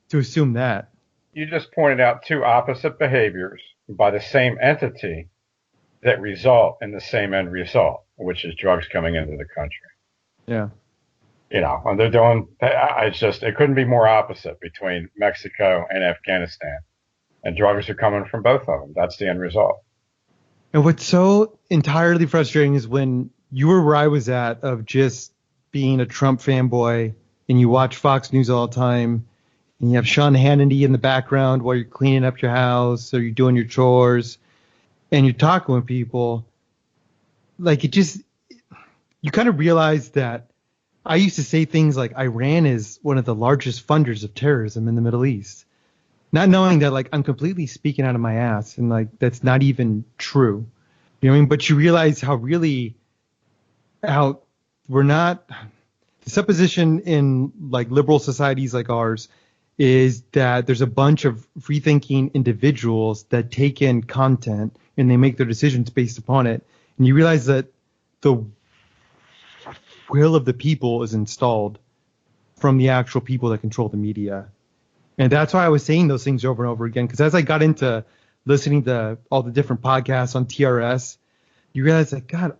to assume that. You just pointed out two opposite behaviors by the same entity that result in the same end result, which is drugs coming into the country. Yeah. And they're doing, it couldn't be more opposite between Mexico and Afghanistan. And drugs are coming from both of them. That's the end result. And what's so entirely frustrating is when you were where I was at, of just being a Trump fanboy and you watch Fox News all the time and you have Sean Hannity in the background while you're cleaning up your house or you're doing your chores and you're talking with people, like you kind of realize that I used to say things like Iran is one of the largest funders of terrorism in the Middle East, not knowing that, like, I'm completely speaking out of my ass and, like, that's not even true. You know what I mean? But you realize how we're not, the supposition in, like, liberal societies like ours is that there's a bunch of free-thinking individuals that take in content and they make their decisions based upon it. And you realize that the will of the people is installed from the actual people that control the media. And that's why I was saying those things over and over again, because as I got into listening to all the different podcasts on TRS, you realize, like, God,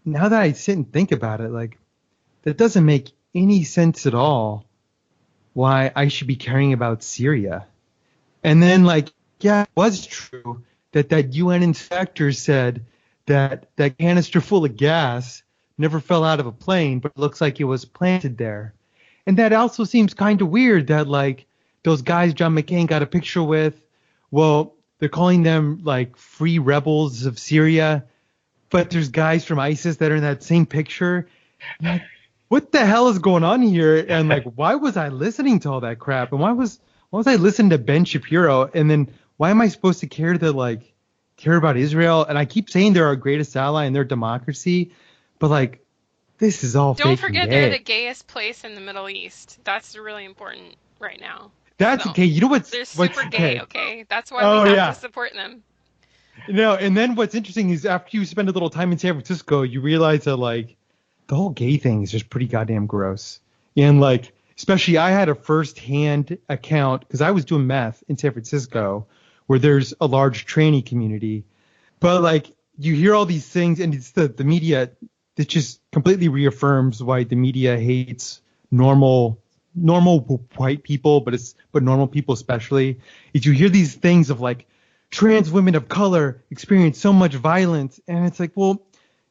now that I sit and think about it, like, that doesn't make any sense at all why I should be caring about Syria. And then, like, yeah, it was true that UN inspector said that canister full of gas never fell out of a plane, but it looks like it was planted there. And that also seems kind of weird that, like, those guys John McCain got a picture with, well, they're calling them, like, free rebels of Syria, but there's guys from ISIS that are in that same picture. Like, what the hell is going on here? And, like, why was I listening to all that crap? And why was I listening to Ben Shapiro? And then why am I supposed to care about Israel? And I keep saying they're our greatest ally and their democracy, but, like, this is all fake. Don't forget they're the gayest place in the Middle East. That's really important right now. That's okay. You know what's they're super gay. Okay, that's why we have to support them. And then what's interesting is after you spend a little time in San Francisco, you realize that, like, the whole gay thing is just pretty goddamn gross. And, like, especially I had a first-hand account because I was doing meth in San Francisco where there's a large tranny community. But, like, you hear all these things and it's the media that just completely reaffirms why the media hates normal normal white people, but normal people especially, is you hear these things of like trans women of color experience so much violence, and it's like, well,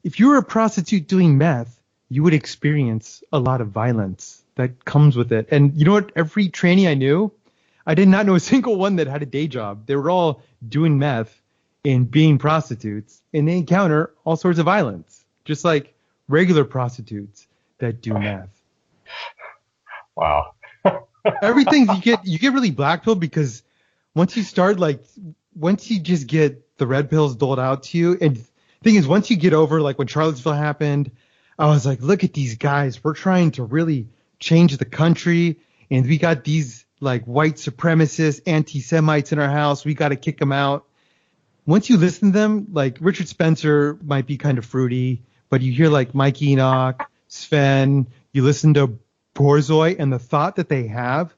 if you were a prostitute doing meth, you would experience a lot of violence that comes with it. And you know what? Every trainee I knew, I did not know a single one that had a day job. They were all doing meth and being prostitutes, and they encounter all sorts of violence, just like regular prostitutes that do meth. Wow. Everything you get really blackpilled, because once you just get the red pills doled out to you, and the thing is, once you get over, like when Charlottesville happened, I was like, look at these guys. We're trying to really change the country, and we got these like white supremacists, anti-Semites in our house. We got to kick them out. Once you listen to them, like Richard Spencer might be kind of fruity, but you hear like Mike Enoch, Sven, you listen to Borzoi and the thought that they have,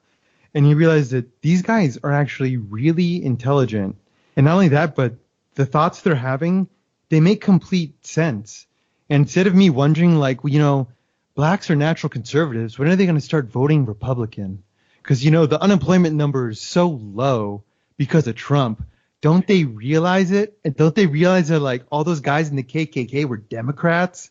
and you realize that these guys are actually really intelligent. And not only that, but the thoughts they're having, they make complete sense. And instead of me wondering, like, well, you know, blacks are natural conservatives, when are they going to start voting Republican? Because, you know, the unemployment number is so low because of Trump. Don't they realize it? And don't they realize that, like, all those guys in the KKK were Democrats?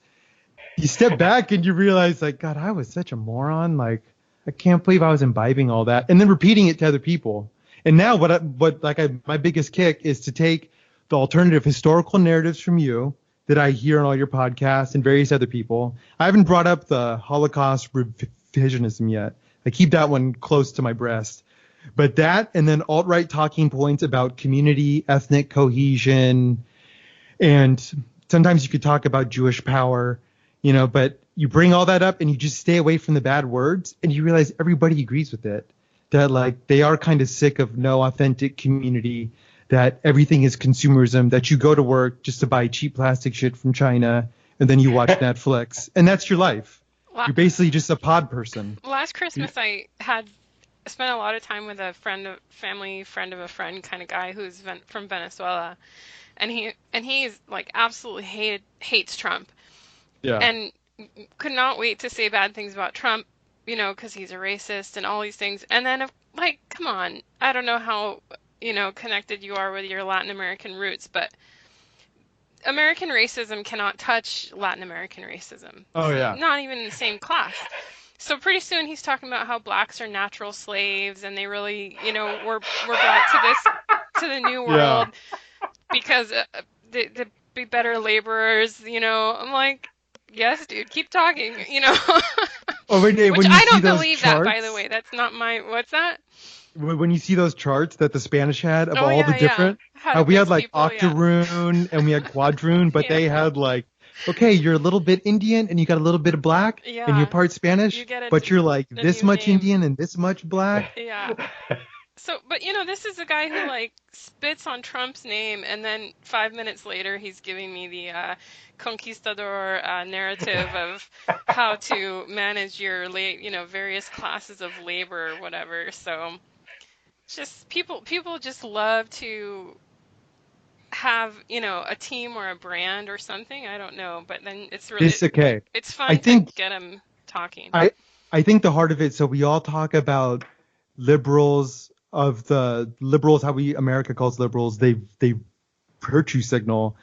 You step back and you realize, like, God, I was such a moron. Like, I can't believe I was imbibing all that. And then repeating it to other people. And now my biggest kick is to take the alternative historical narratives from you that I hear on all your podcasts and various other people. I haven't brought up the Holocaust revisionism yet. I keep that one close to my breast. But that, and then alt-right talking points about community, ethnic cohesion, and sometimes you could talk about Jewish power, you know, but you bring all that up and you just stay away from the bad words, and you realize everybody agrees with it. That, like, they are kind of sick of no authentic community, that everything is consumerism, that you go to work just to buy cheap plastic shit from China, and then you watch Netflix, and that's your life. You're basically just a pod person. Last Christmas, I spent a lot of time with a family friend of a friend kind of guy who's from Venezuela, and he's like absolutely hates Trump, and could not wait to say bad things about Trump, you know, because he's a racist and all these things. And then, like, come on, I don't know how, you know, connected you are with your Latin American roots, but American racism cannot touch Latin American racism. Oh, yeah. Not even in the same class. So pretty soon he's talking about how blacks are natural slaves, and they really, you know, were brought to the new world because they be better laborers, you know. I'm like, yes, dude, keep talking, you know. Oh, when Which you I see don't those believe charts, that, by the way. That's not my. What's that? When you see those charts that the Spanish had of all yeah, the different, we had like octoroon and we had quadroon, but they had like, okay, you're a little bit Indian and you got a little bit of black, and you're part Spanish, but you're like this much name. Indian and this much black. Yeah. So, but you know, this is a guy who like spits on Trump's name, and then 5 minutes later, he's giving me the conquistador narrative of how to manage your various classes of labor or whatever. So, just people just love to have, you know, a team or a brand or something. I don't know, but then it's okay. It's fun to get them talking. I think the heart of it. So we all talk about liberals. Of the liberals, how America calls liberals, they virtue signal.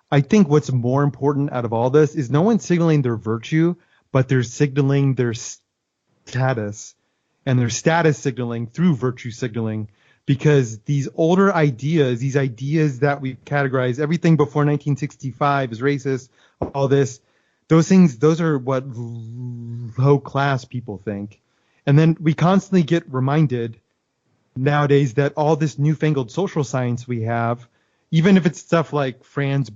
I think what's more important out of all this is no one's signaling their virtue, but they're signaling their status, and their status signaling through virtue signaling, because these older ideas, these ideas that we categorize, everything before 1965 is racist, all this, those things, those are what low class people think. And then we constantly get reminded nowadays that all this newfangled social science we have, even if it's stuff like Franz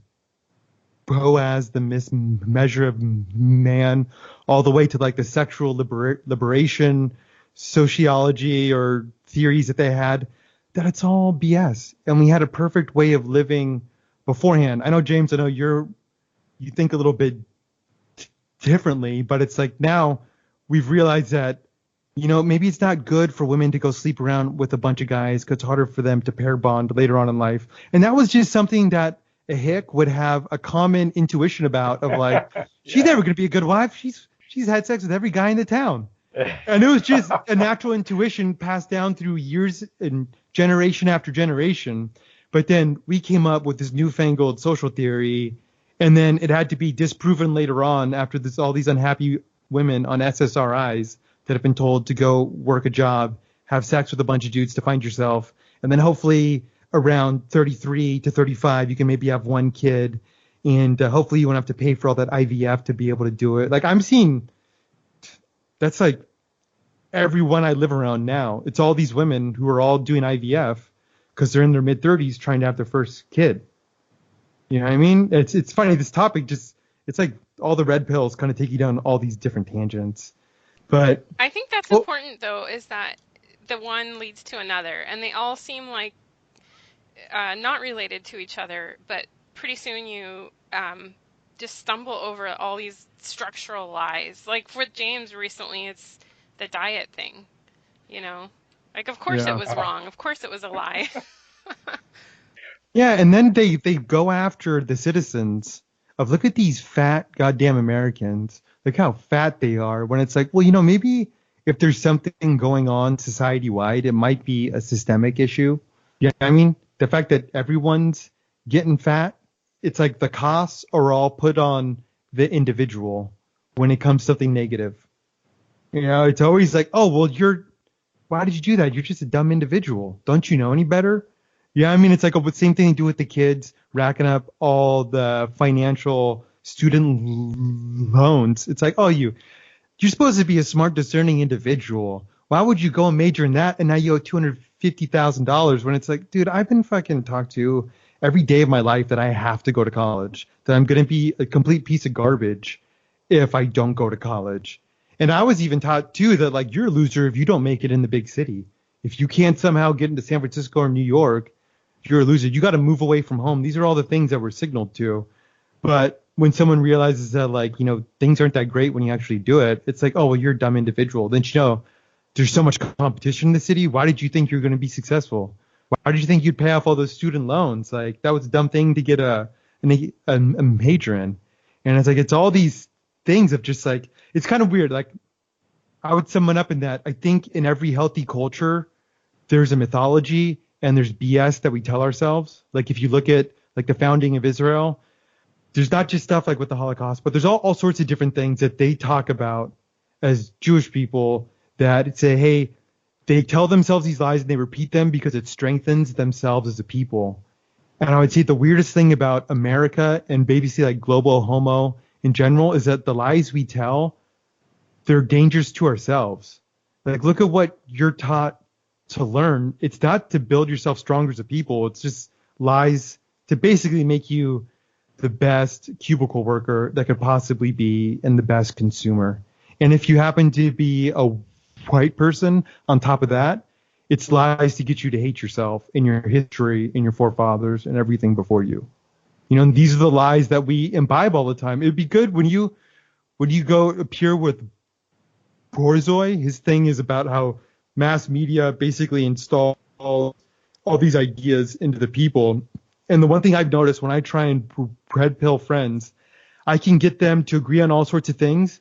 Boas, the measure of man, all the way to like the sexual liberation sociology or theories that they had, that it's all BS. And we had a perfect way of living beforehand. I know, James, I know you think a little bit differently, but it's like now we've realized that, you know, maybe it's not good for women to go sleep around with a bunch of guys because it's harder for them to pair bond later on in life. And that was just something that a hick would have a common intuition about, of like, she's never going to be a good wife. She's had sex with every guy in the town. And it was just a natural intuition passed down through years and generation after generation. But then we came up with this newfangled social theory, and then it had to be disproven later on after all these unhappy women on SSRIs that have been told to go work a job, have sex with a bunch of dudes to find yourself, and then hopefully around 33 to 35 you can maybe have one kid, and hopefully you won't have to pay for all that IVF to be able to do it. Like I'm seeing, that's like everyone I live around now. It's all these women who are all doing IVF because they're in their mid 30s trying to have their first kid. You know what I mean? It's funny, this topic just, it's like all the red pills kind of take you down all these different tangents. But I think that's important, though, is that the one leads to another, and they all seem like not related to each other, but pretty soon you just stumble over all these structural lies. Like with James recently, it's the diet thing, you know? Like, of course it was wrong. Of course it was a lie. Yeah, and then they go after the citizens of, look at these fat goddamn Americans. Look how fat they are. When it's like, well, you know, maybe if there's something going on society-wide, it might be a systemic issue. Yeah, I mean, the fact that everyone's getting fat, it's like the costs are all put on the individual when it comes to something negative. You know, it's always like, oh, well, why did you do that? You're just a dumb individual. Don't you know any better? Yeah, I mean, it's like the same thing they do with the kids, racking up all the financial student loans. It's like, oh, you're supposed to be a smart, discerning individual. Why would you go and major in that and now you owe $250,000 when it's like, dude, I've been fucking talked to every day of my life that I have to go to college, that I'm going to be a complete piece of garbage if I don't go to college. And I was even taught, too, that, like, you're a loser if you don't make it in the big city. If you can't somehow get into San Francisco or New York, you're a loser. You got to move away from home. These are all the things that were signaled to. But when someone realizes that, like, you know, things aren't that great when you actually do it, it's like, oh, well, you're a dumb individual. Then, you know, there's so much competition in the city. Why did you think you're going to be successful? Why did you think you'd pay off all those student loans? Like, that was a dumb thing to get a major in. And it's like, it's all these things of just like, it's kind of weird. Like, I would sum it up in that I think in every healthy culture, there's a mythology and there's BS that we tell ourselves. Like, if you look at like the founding of Israel, there's not just stuff like with the Holocaust, but there's all sorts of different things that they talk about as Jewish people that say, hey, they tell themselves these lies and they repeat them because it strengthens themselves as a people. And I would say the weirdest thing about America and basically like global homo in general is that the lies we tell, they're dangerous to ourselves. Like, look at what you're taught to learn. It's not to build yourself stronger as a people. It's just lies to basically make you the best cubicle worker that could possibly be and the best consumer. And if you happen to be a white person on top of that, it's lies to get you to hate yourself and your history and your forefathers and everything before you. You know, and these are the lies that we imbibe all the time. It would be good when you go appear with Borzoi. His thing is about how mass media basically install all these ideas into the people. And the one thing I've noticed when I try and red pill friends, I can get them to agree on all sorts of things.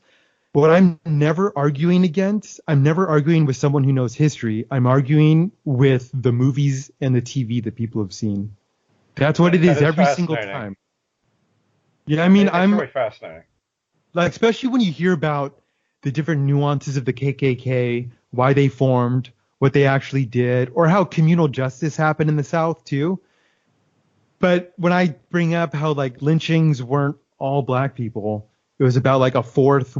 But what I'm never arguing against, I'm never arguing with someone who knows history. I'm arguing with the movies and the TV that people have seen. That's what it is every single time. Yeah, I mean, I'm really fascinating. Like, especially when you hear about the different nuances of the KKK, why they formed, what they actually did, or how communal justice happened in the South too. But when I bring up how like lynchings weren't all black people, it was about like a fourth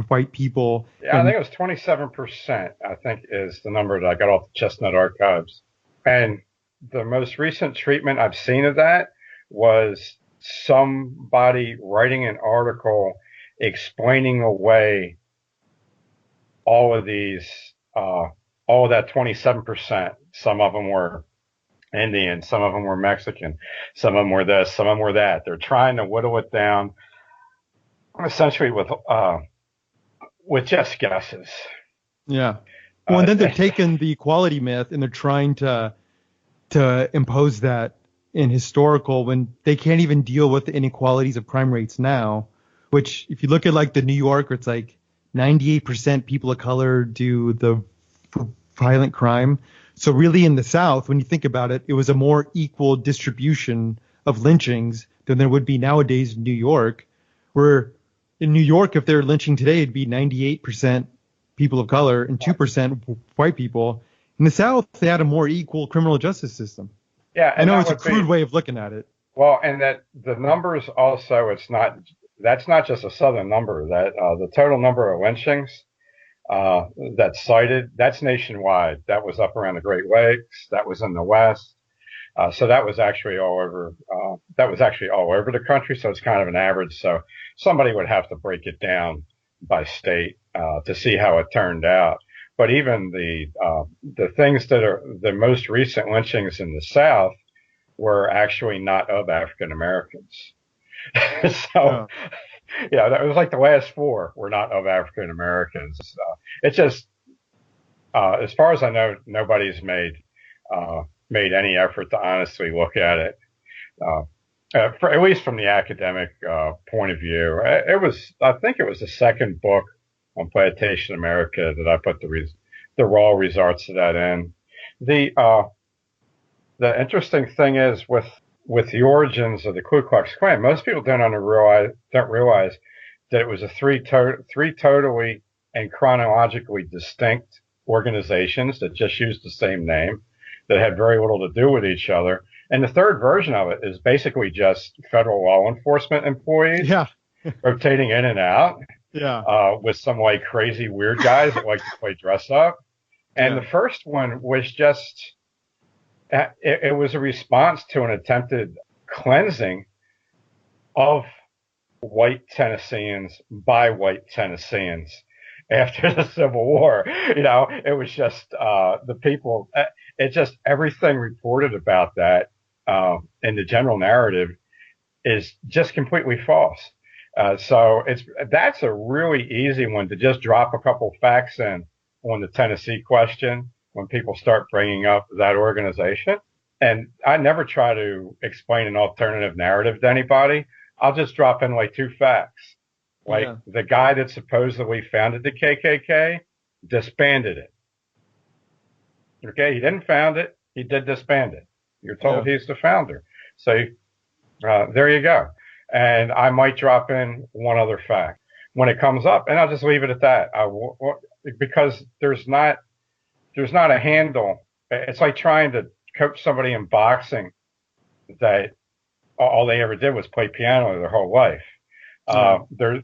white people. Yeah, I think it was 27%, I think is the number that I got off the Chestnut Archives. And the most recent treatment I've seen of that was somebody writing an article explaining away all of these, all of that 27%. Some of them were Indian, some of them were Mexican, some of them were this, some of them were that. They're trying to whittle it down essentially with just guesses. Yeah. Well, and then they're taking the equality myth and they're trying to impose that in historical when they can't even deal with the inequalities of crime rates now, which if you look at like the New York, it's like 98% people of color do the violent crime. So really in the South, when you think about it, it was a more equal distribution of lynchings than there would be nowadays in New York, where in New York, if they're lynching today, it'd be 98% people of color and 2% white people. In the South, they had a more equal criminal justice system. Yeah, I know it's a crude way of looking at it. Well, and that the numbers also, that's not just a Southern number. That the total number of lynchings that's cited, that's nationwide. That was up around the Great Lakes. That was in the West. So that was actually all over. That was actually all over the country. So it's kind of an average. So somebody would have to break it down by state to see how it turned out. But even the things that are the most recent lynchings in the South were actually not of African Americans. So, yeah, that was like the last four were not of African Americans. It's just, as far as I know, nobody's made any effort to honestly look at it, at least from the academic point of view. I think it was the second book on Plantation America that I put the raw results of that in. The interesting thing is with the origins of the Ku Klux Klan, most people don't realize that it was three totally and chronologically distinct organizations that just used the same name, that had very little to do with each other. And the third version of it is basically just federal law enforcement employees rotating in and out with some like crazy weird guys that like to play dress up. And the first one was just, it was a response to an attempted cleansing of white Tennesseans by white Tennesseans after the Civil War. You know, it was just the people, it just everything reported about that in the general narrative is just completely false. So that's a really easy one to just drop a couple facts in on the Tennessee question when people start bringing up that organization. And I never try to explain an alternative narrative to anybody. I'll just drop in like two facts. Like the guy that supposedly founded the KKK disbanded it. Okay, he didn't found it. He did disband it. You're told he's the founder. So there you go. And I might drop in one other fact when it comes up, and I'll just leave it at that. Because there's not a handle. It's like trying to coach somebody in boxing that all they ever did was play piano their whole life.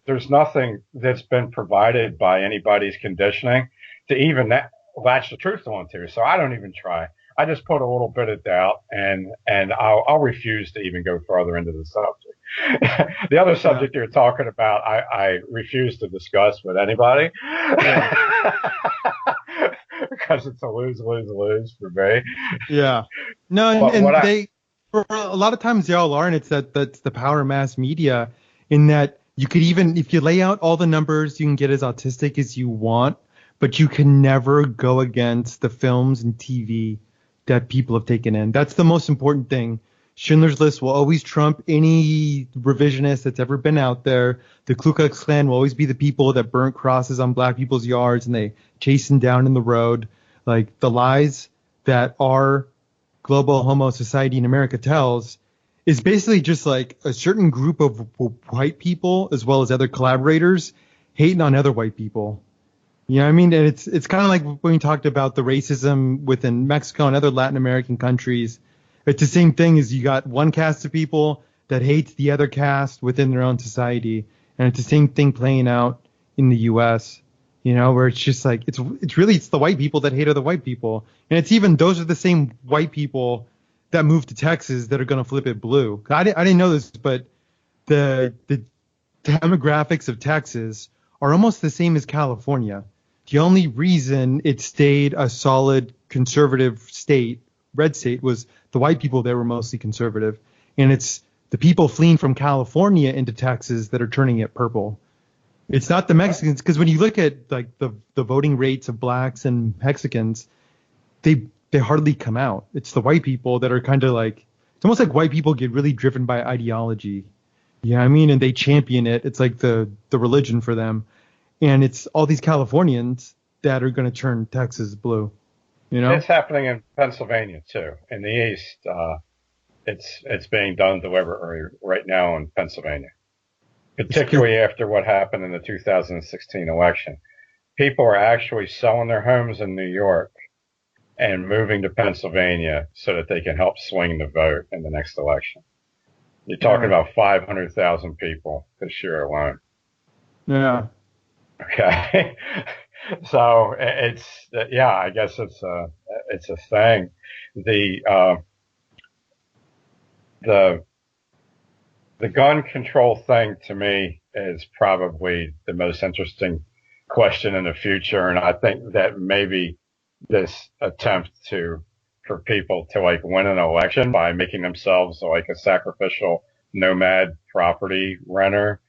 There's nothing that's been provided by anybody's conditioning to even latch the truth onto. So I don't even try. I just put a little bit of doubt, and I'll refuse to even go further into the subject. The other subject you're talking about, I refuse to discuss with anybody. Because it's a lose for me. Yeah. No, and for a lot of times they all are, and that's the power of mass media, in that you could even, if you lay out all the numbers, you can get as autistic as you want, but you can never go against the films and TV that people have taken in. That's the most important thing. Schindler's List will always trump any revisionist that's ever been out there. The Ku Klux Klan will always be the people that burnt crosses on black people's yards and they chase them down in the road. Like the lies that our global homo society in America tells is basically just like a certain group of white people as well as other collaborators hating on other white people. You know what I mean? And it's kind of like when we talked about the racism within Mexico and other Latin American countries. It's the same thing as you got one caste of people that hates the other caste within their own society. And it's the same thing playing out in the U.S., you know, where it's just like, it's the white people that hate other white people. And it's even, those are the same white people that moved to Texas that are going to flip it blue. I didn't know this, but the demographics of Texas are almost the same as California. The only reason it stayed a solid conservative state, red state, was the white people that were mostly conservative. And it's the people fleeing from California into Texas that are turning it purple. It's not the Mexicans, because when you look at like the voting rates of blacks and Mexicans, they hardly come out. It's the white people that are kind of like, it's almost like white people get really driven by ideology. Yeah, I mean, and they champion it. It's like the religion for them. and it's all these Californians that are going to turn Texas blue. You know, It's happening in Pennsylvania too. In the East, it's being done deliberately right now in Pennsylvania, particularly after what happened in the 2016 election. People are actually selling their homes in New York and moving to Pennsylvania so that they can help swing the vote in the next election. You're talking about 500,000 people this year alone. Yeah. Okay. So it's, yeah, I guess it's a thing. The gun control thing to me is probably the most interesting question in the future. And I think that maybe this attempt for people to like win an election by making themselves like a sacrificial nomad property renter,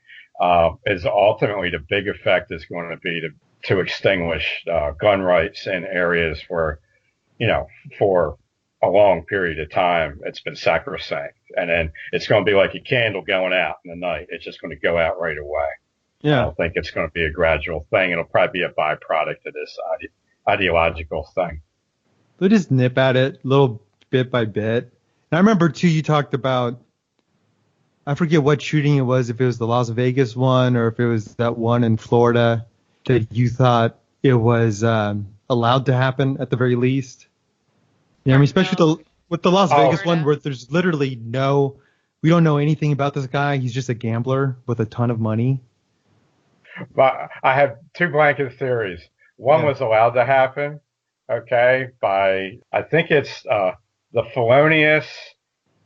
is ultimately the big effect is going to be to extinguish, gun rights in areas where, for a long period of time, it's been sacrosanct. And then it's going to be like a candle going out in the night. It's just going to go out right away. Yeah. I don't think it's going to be a gradual thing. It'll probably be a byproduct of this ideological thing. They'll just nip at it little bit by bit. And I remember too, you talked about, I forget what shooting it was, if it was the Las Vegas one or if it was that one in Florida that you thought it was allowed to happen at the very least. Yeah, I mean, especially with the Las Vegas one where there's literally we don't know anything about this guy. He's just a gambler with a ton of money. But I have two blanket theories. One was allowed to happen, okay, by, I think it's the Felonious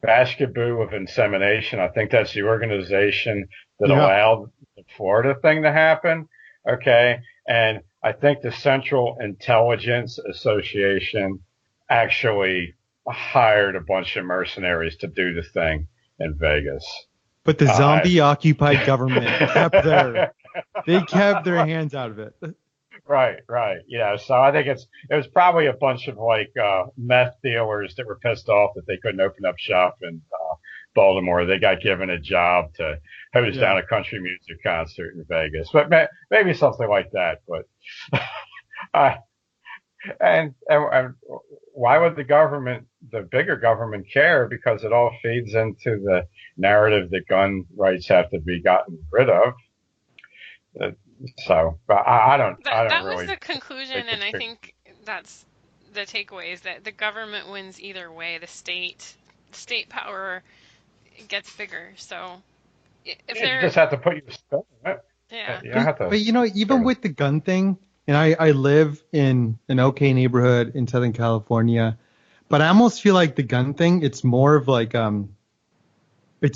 Basketball of Insemination. I think that's the organization that allowed the Florida thing to happen, okay? And I think the Central Intelligence Association actually hired a bunch of mercenaries to do the thing in Vegas. But the zombie-occupied government they kept their hands out of it. Right. Yeah. So I think it was probably a bunch of like meth dealers that were pissed off that they couldn't open up shop in Baltimore. They got given a job to hose down a country music concert in Vegas, but maybe something like that. But and why would the bigger government care? Because it all feeds into the narrative that gun rights have to be gotten rid of. So, but I don't That really. was the conclusion, and I think that's the takeaway, is that the government wins either way. The state power gets bigger. So, if you just have to put your spin on it. Yeah. You don't have to, but even with the gun thing, and I live in an okay neighborhood in Southern California, but I almost feel like the gun thing, it's more of like the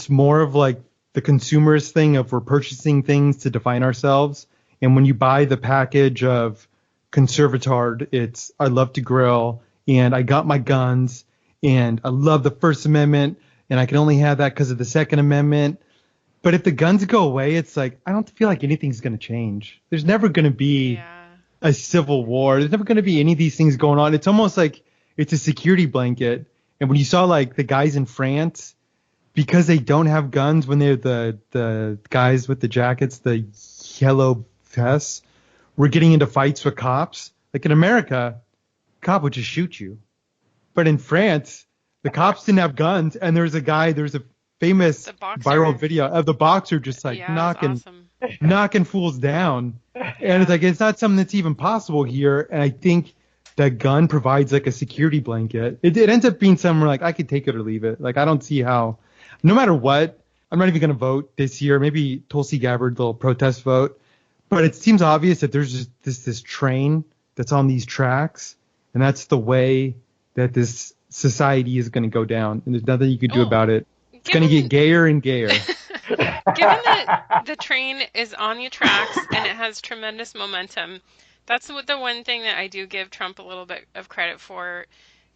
consumerist thing of we're purchasing things to define ourselves. And when you buy the package of conservatard, it's I love to grill and I got my guns and I love the First Amendment and I can only have that because of the Second Amendment. But if the guns go away, it's like I don't feel like anything's going to change. There's never going to be a civil war. There's never going to be any of these things going on. It's almost like it's a security blanket. And when you saw like the guys in France, because they don't have guns, when they're the guys with the jackets, the yellow vests, were getting into fights with cops. Like in America, a cop would just shoot you. But in France, the cops didn't have guns. And there's a famous viral video of the boxer just like knocking fools down. And it's like, it's not something that's even possible here. And I think that gun provides like a security blanket. It ends up being somewhere like I could take it or leave it. Like I don't see how, no matter what, I'm not even going to vote this year. Maybe Tulsi Gabbard, little protest vote. But it seems obvious that there's just this train that's on these tracks. And that's the way that this society is going to go down. And there's nothing you can do about it. It's going to get gayer and gayer. Given that the train is on the tracks and it has tremendous momentum, that's the one thing that I do give Trump a little bit of credit for.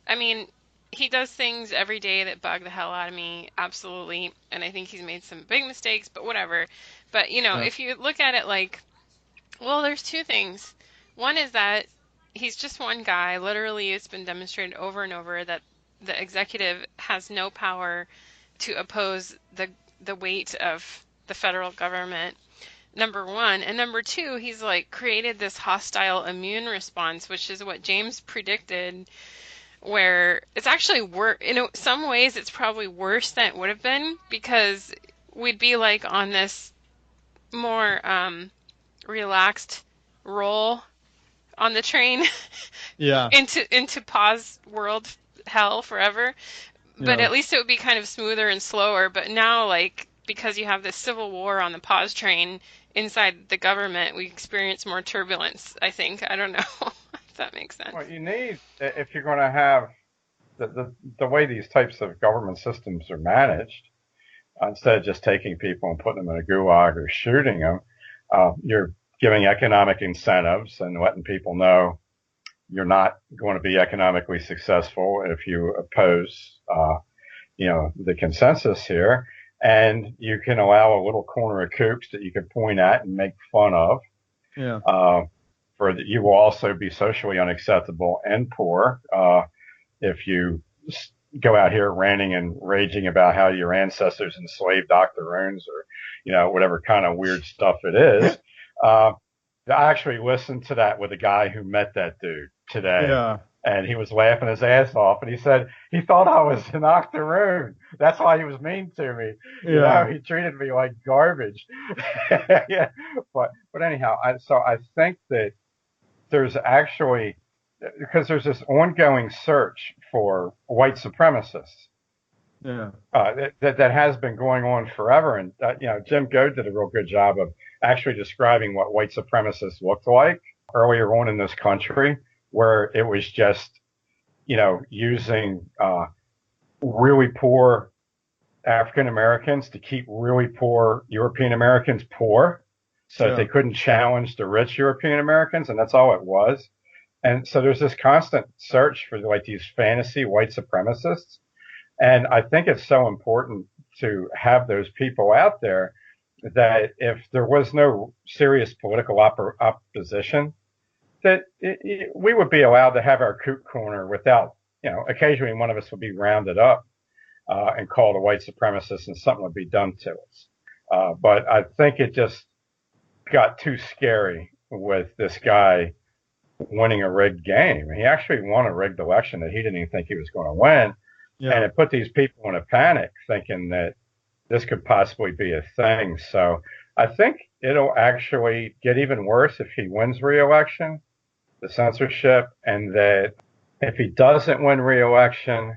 I mean, he does things every day that bug the hell out of me, absolutely. And I think he's made some big mistakes, but whatever. But, if you look at it like, well, there's two things. One is that he's just one guy. Literally, it's been demonstrated over and over that the executive has no power to oppose the weight of the federal government. number one. And number two, he's like created this hostile immune response, which is what James predicted, where it's actually worse. In some ways, it's probably worse than it would have been because we'd be like on this more relaxed roll on the train Yeah. into pause world hell forever. But Yeah. at least it would be kind of smoother and slower. But now, like, because you have this civil war on the pause train inside the government, we experience more turbulence, I think. I don't know if that makes sense. Well, you need, if you're going to have the way these types of government systems are managed, instead of just taking people and putting them in a gulag or shooting them, you're giving economic incentives and letting people know you're not going to be economically successful if you oppose, the consensus here. And you can allow a little corner of kooks that you can point at and make fun of. Yeah. For that, you will also be socially unacceptable and poor if you go out here ranting and raging about how your ancestors enslaved octoroons or, whatever kind of weird stuff it is. I actually listened to that with a guy who met that dude today. Yeah. And he was laughing his ass off. And he said he thought I was an octoroon. That's why he was mean to me. Yeah. He treated me like garbage. Yeah. But anyhow, I think that there's actually, because there's this ongoing search for white supremacists. Yeah. That has been going on forever. And, Jim Goad did a real good job of actually describing what white supremacists looked like earlier on in this country, where it was just, using really poor African Americans to keep really poor European Americans poor so that they couldn't challenge the rich European Americans. And that's all it was. And so there's this constant search for like these fantasy white supremacists. And I think it's so important to have those people out there that if there was no serious political opposition, that we would be allowed to have our kook corner without, occasionally one of us would be rounded up and called a white supremacist and something would be done to us. But I think it just got too scary with this guy winning a rigged game. He actually won a rigged election that he didn't even think he was going to win. Yeah. And it put these people in a panic thinking that this could possibly be a thing. So I think it'll actually get even worse if he wins re-election, the censorship, and that if he doesn't win re-election,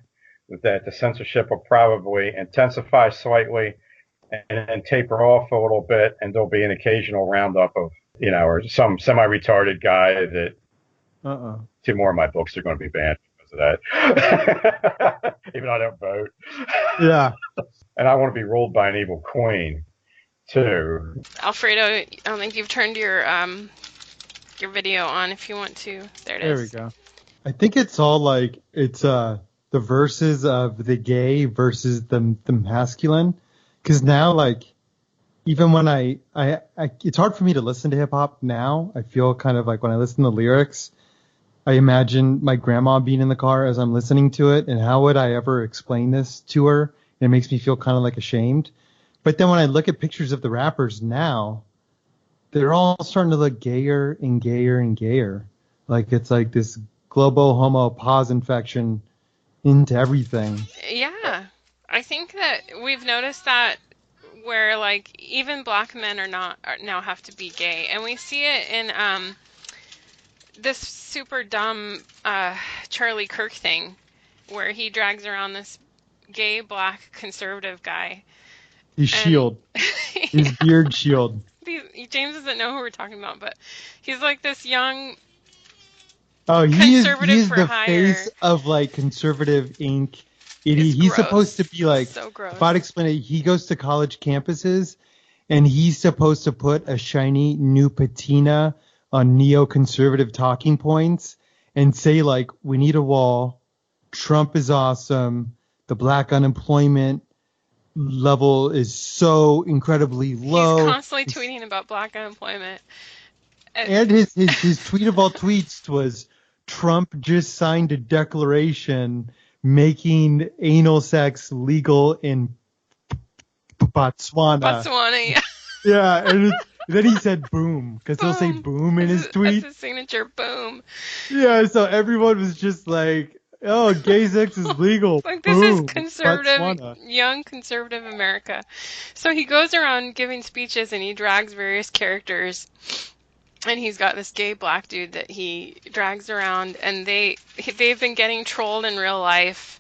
that the censorship will probably intensify slightly and then taper off a little bit, and there'll be an occasional roundup of, or some semi-retarded guy that 2 more of my books are going to be banned because of that. Even though I don't vote. Yeah. And I want to be ruled by an evil queen, too. Alfredo, I don't think you've turned your video on. If you want to, there it is. There we go. I think it's all like it's the verses of the gay versus the masculine, because now like even when I it's hard for me to listen to hip hop now. I feel kind of like when I listen to lyrics, I imagine my grandma being in the car as I'm listening to it, and how would I ever explain this to her? And it makes me feel kind of like ashamed. But then when I look at pictures of the rappers now, they're all starting to look gayer and gayer and gayer. Like it's like this global homo pause infection into everything. Yeah. I think that we've noticed that where like even black men are now have to be gay. And we see it in this super dumb Charlie Kirk thing where he drags around this gay black conservative guy. His shield. His beard shield. James doesn't know who we're talking about, but he's like this young he's the hire. face of like conservative Inc. He's gross. Supposed to be like, so gross. If I'd explain it, he goes to college campuses and he's supposed to put a shiny new patina on neoconservative talking points and say like, we need a wall, Trump is awesome, the black unemployment level is so incredibly low. He's constantly tweeting about black unemployment. And his tweet of all tweets was, Trump just signed a declaration making anal sex legal in Botswana. Yeah. Yeah, and Then he said boom, because he'll say boom in his tweet. That's his signature, boom. Yeah, so everyone was just like, oh, gay sex is legal. Like, this boom. is conservative, Botswana. young conservative America. So he goes around giving speeches and he drags various characters. And he's got this gay black dude that he drags around, and they've been getting trolled in real life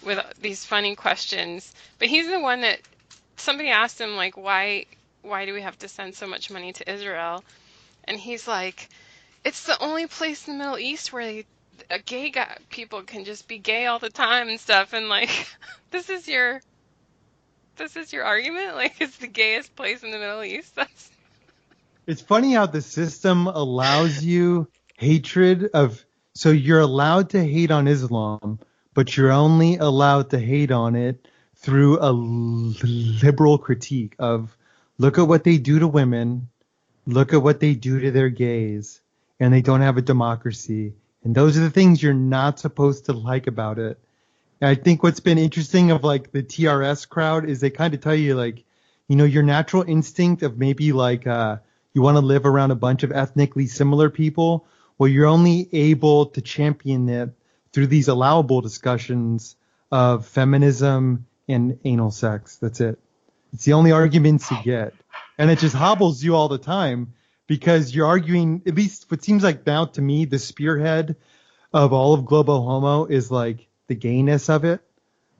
with these funny questions. But he's the one that somebody asked him, like, why do we have to send so much money to Israel? And he's like, it's the only place in the Middle East where people can just be gay all the time and stuff. And like, this is your argument? Like, it's the gayest place in the Middle East? It's funny how the system allows you hatred of, so you're allowed to hate on Islam, but you're only allowed to hate on it through a liberal critique of, look at what they do to women, look at what they do to their gays, and they don't have a democracy. And those are the things you're not supposed to like about it. And I think what's been interesting of like the TRS crowd is they kind of tell you like, you know, your natural instinct of maybe like, you want to live around a bunch of ethnically similar people. Well, you're only able to champion it through these allowable discussions of feminism and anal sex. That's it. It's the only arguments you get. And it just hobbles you all the time because you're arguing, at least what seems like now to me, the spearhead of all of Globo Homo is like the gayness of it.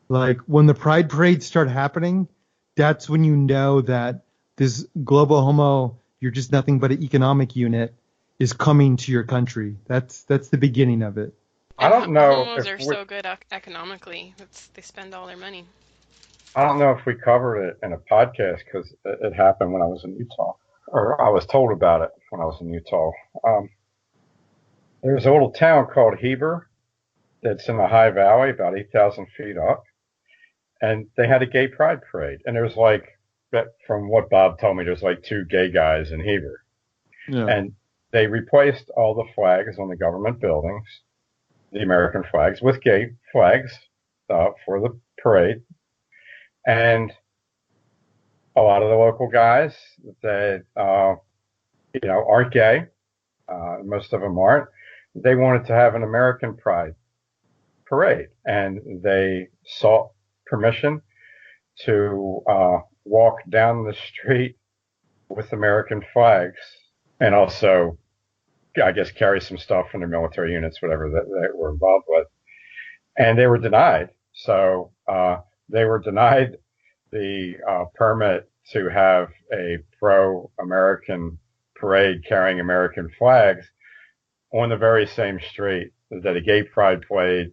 Like when the pride parades start happening, that's when you know that this Globo Homo, you're just nothing but an economic unit, is coming to your country. That's the beginning of it. I don't know. Homos are so good economically. They spend all their money. I don't know if we covered it in a podcast because it happened when I was in Utah, or I was told about it when I was in Utah. There's a little town called Heber that's in the high valley, about 8,000 feet up, and they had a gay pride parade. And there's like, from what Bob told me, there's like 2 gay guys in Heber. Yeah. And they replaced all the flags on the government buildings, the American flags, with gay flags for the parade. And a lot of the local guys that, aren't gay, most of them aren't, they wanted to have an American pride parade. And they sought permission to walk down the street with American flags and also, I guess, carry some stuff from the military units, whatever that they were involved with. And they were denied. So they were denied the permit to have a pro-American parade carrying American flags on the very same street that a gay pride parade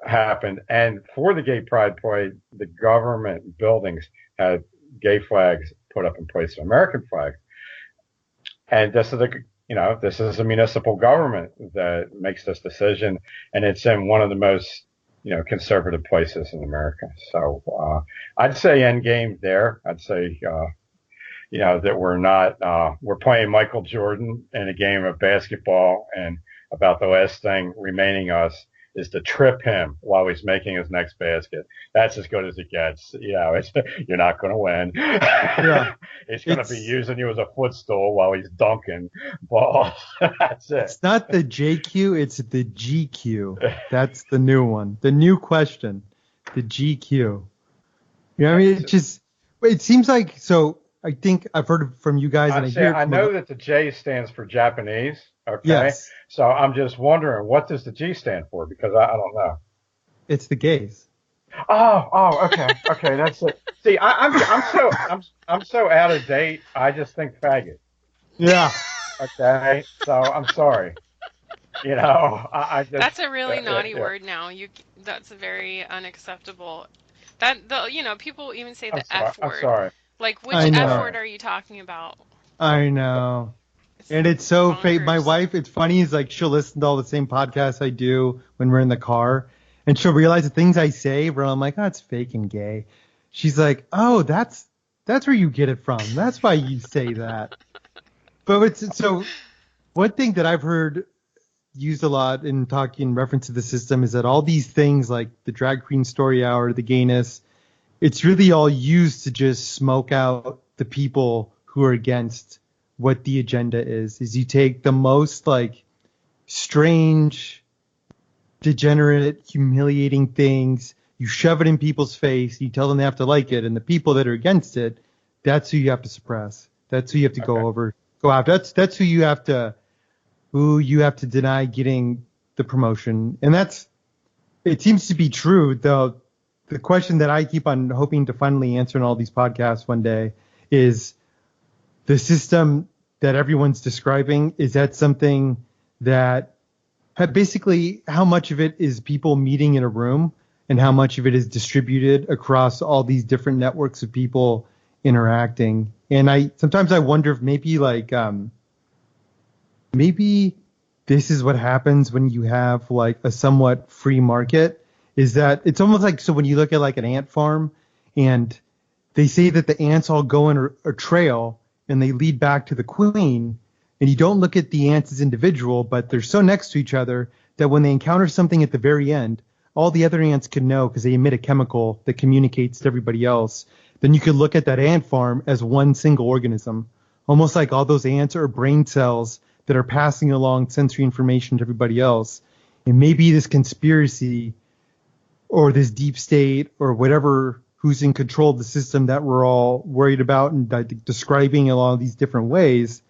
happened. And for the gay pride parade, the government buildings had gay flags put up in place of American flags. And this is a municipal government that makes this decision, and it's in one of the most, conservative places in America. So I'd say end game there. I'd say, that we're playing Michael Jordan in a game of basketball, and about the last thing remaining us is to trip him while he's making his next basket. That's as good as it gets. You're not going to win. Yeah. He's going to be using you as a footstool while he's dunking balls. That's it. It's not the JQ, it's the GQ. That's the new one. The new question, the GQ. You know what I mean? It seems like, so I think I've heard from you guys. I know that the J stands for Japanese. Okay. Yes. So I'm just wondering, what does the G stand for? Because I don't know. It's the gays. Oh, okay. Okay, that's it. See, I'm so out of date. I just think faggot. Yeah. Okay. So I'm sorry. I just, that's a really naughty word now. That's very unacceptable. People even say the F word. I'm sorry. Like, which F word are you talking about? I know. And it's so fake. My wife, it's funny, is like she'll listen to all the same podcasts I do when we're in the car, and she'll realize the things I say where I'm like, oh, it's fake and gay. She's like, oh, that's where you get it from. That's why you say that. But so one thing that I've heard used a lot in talking in reference to the system is that all these things like the drag queen story hour, the gayness, it's really all used to just smoke out the people who are against what the agenda is you take the most like strange, degenerate, humiliating things, you shove it in people's face, you tell them they have to like it, and the people that are against it, that's who you have to suppress. That's who you have to go after. That's who you have to deny getting the promotion. And it seems to be true, though. The question that I keep on hoping to finally answer in all these podcasts one day is the system that everyone's describing. Is that something that basically how much of it is people meeting in a room and how much of it is distributed across all these different networks of people interacting? And sometimes I wonder if maybe maybe this is what happens when you have like a somewhat free market, is that it's almost like, so when you look at like an ant farm and they say that the ants all go in a trail and they lead back to the queen, and you don't look at the ants as individual, but they're so next to each other that when they encounter something at the very end, all the other ants can know because they emit a chemical that communicates to everybody else. Then you could look at that ant farm as one single organism, almost like all those ants are brain cells that are passing along sensory information to everybody else. And maybe this conspiracy or this deep state or whatever, who's in control of the system that we're all worried about and describing in all these different ways,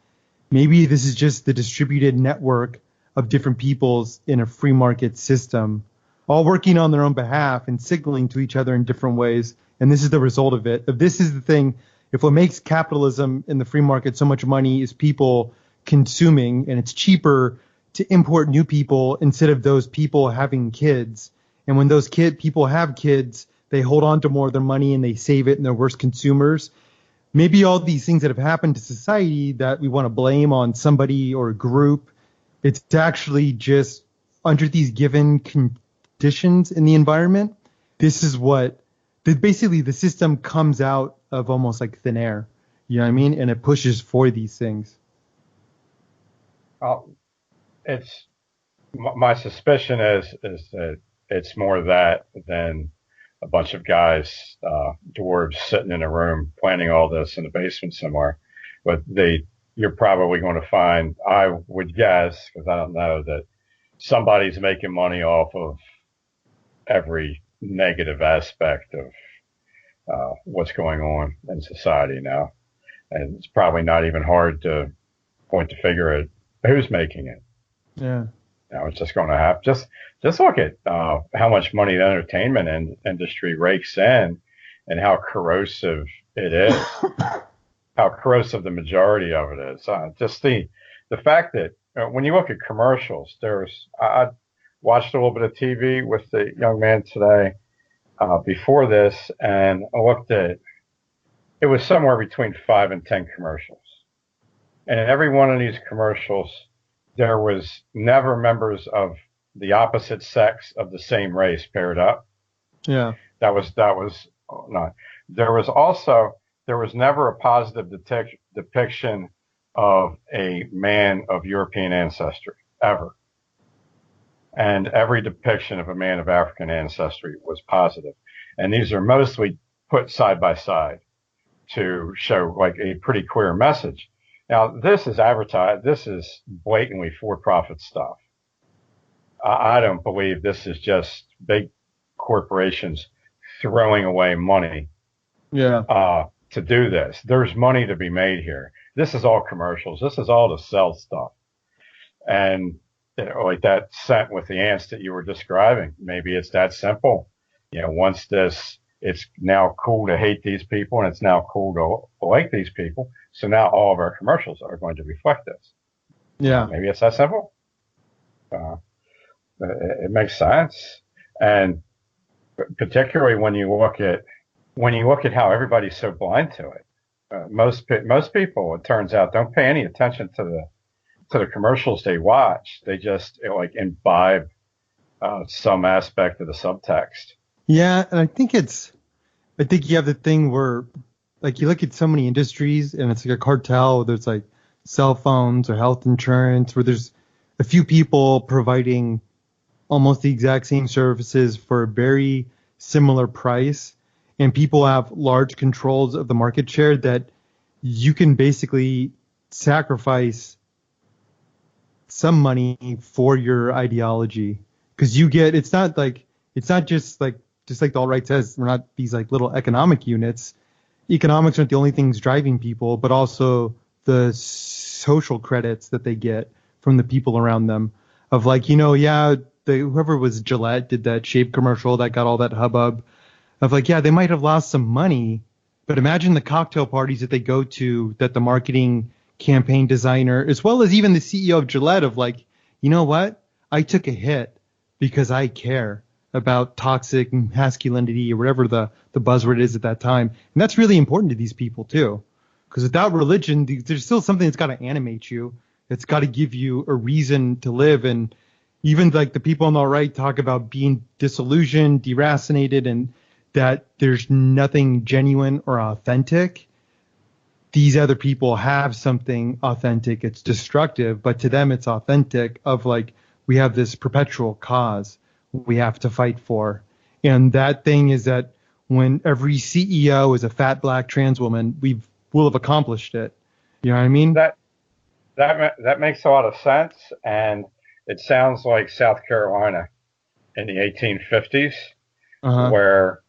maybe this is just the distributed network of different peoples in a free market system, all working on their own behalf and signaling to each other in different ways. And this is the result of it. If this is the thing, if what makes capitalism in the free market so much money is people consuming, and it's cheaper to import new people instead of those people having kids. And when those people have kids, they hold on to more of their money and they save it and they're worse consumers. Maybe all these things that have happened to society that we want to blame on somebody or a group, it's actually just under these given conditions in the environment. This is what basically the system comes out of almost like thin air. You know what I mean? And it pushes for these things. It's my suspicion is that it's more that than a bunch of guys, dwarves sitting in a room planning all this in the basement somewhere. But you're probably going to find, I would guess, because I don't know, that somebody's making money off of every negative aspect of what's going on in society now. And it's probably not even hard to point the finger at who's making it. Yeah. It's just going to happen. Just look at how much money the entertainment industry rakes in and how corrosive it is, how corrosive the majority of it is. Just the fact that when you look at commercials, I watched a little bit of TV with the young man today before this, and I looked at it was somewhere between 5 and 10 commercials. And in every one of these commercials, there was never members of the opposite sex of the same race paired up. Yeah. That was not. There was never a positive depiction of a man of European ancestry, ever. And every depiction of a man of African ancestry was positive. And these are mostly put side by side to show like a pretty clear message. Now, this is advertised. This is blatantly for-profit stuff. I don't believe this is just big corporations throwing away money to do this. There's money to be made here. This is all commercials. This is all to sell stuff. And like that scent with the ants that you were describing, maybe it's that simple. Once it's now cool to hate these people and it's now cool to like these people. So now all of our commercials are going to reflect this. Yeah. Maybe it's that simple. It makes sense. And particularly when you look at how everybody's so blind to it. Most people, it turns out, don't pay any attention to the commercials they watch. They just like imbibe some aspect of the subtext. Yeah, and I think you have the thing where, like, you look at so many industries and it's like a cartel. There's like cell phones or health insurance where there's a few people providing almost the exact same services for a very similar price, and people have large controls of the market share that you can basically sacrifice some money for your ideology, because you get, it's not just like the alt-right says, we're not these like little economic units. Economics aren't the only things driving people, but also the social credits that they get from the people around them. Of like, whoever was Gillette did that shape commercial that got all that hubbub. Of like, yeah, they might have lost some money, but imagine the cocktail parties that they go to, that the marketing campaign designer, as well as even the CEO of Gillette, of like, you know what? I took a hit because I care about toxic masculinity or whatever the buzzword is at that time. And that's really important to these people too. Because without religion, there's still something that's got to animate you. It's got to give you a reason to live. And even like the people on the right talk about being disillusioned, deracinated, and that there's nothing genuine or authentic. These other people have something authentic. It's destructive, but to them it's authentic, of like, we have this perpetual cause we have to fight for. And that thing is that when every CEO is a fat black trans woman, we'll have accomplished it. You know what I mean? That makes a lot of sense, and it sounds like South Carolina in the 1850s, where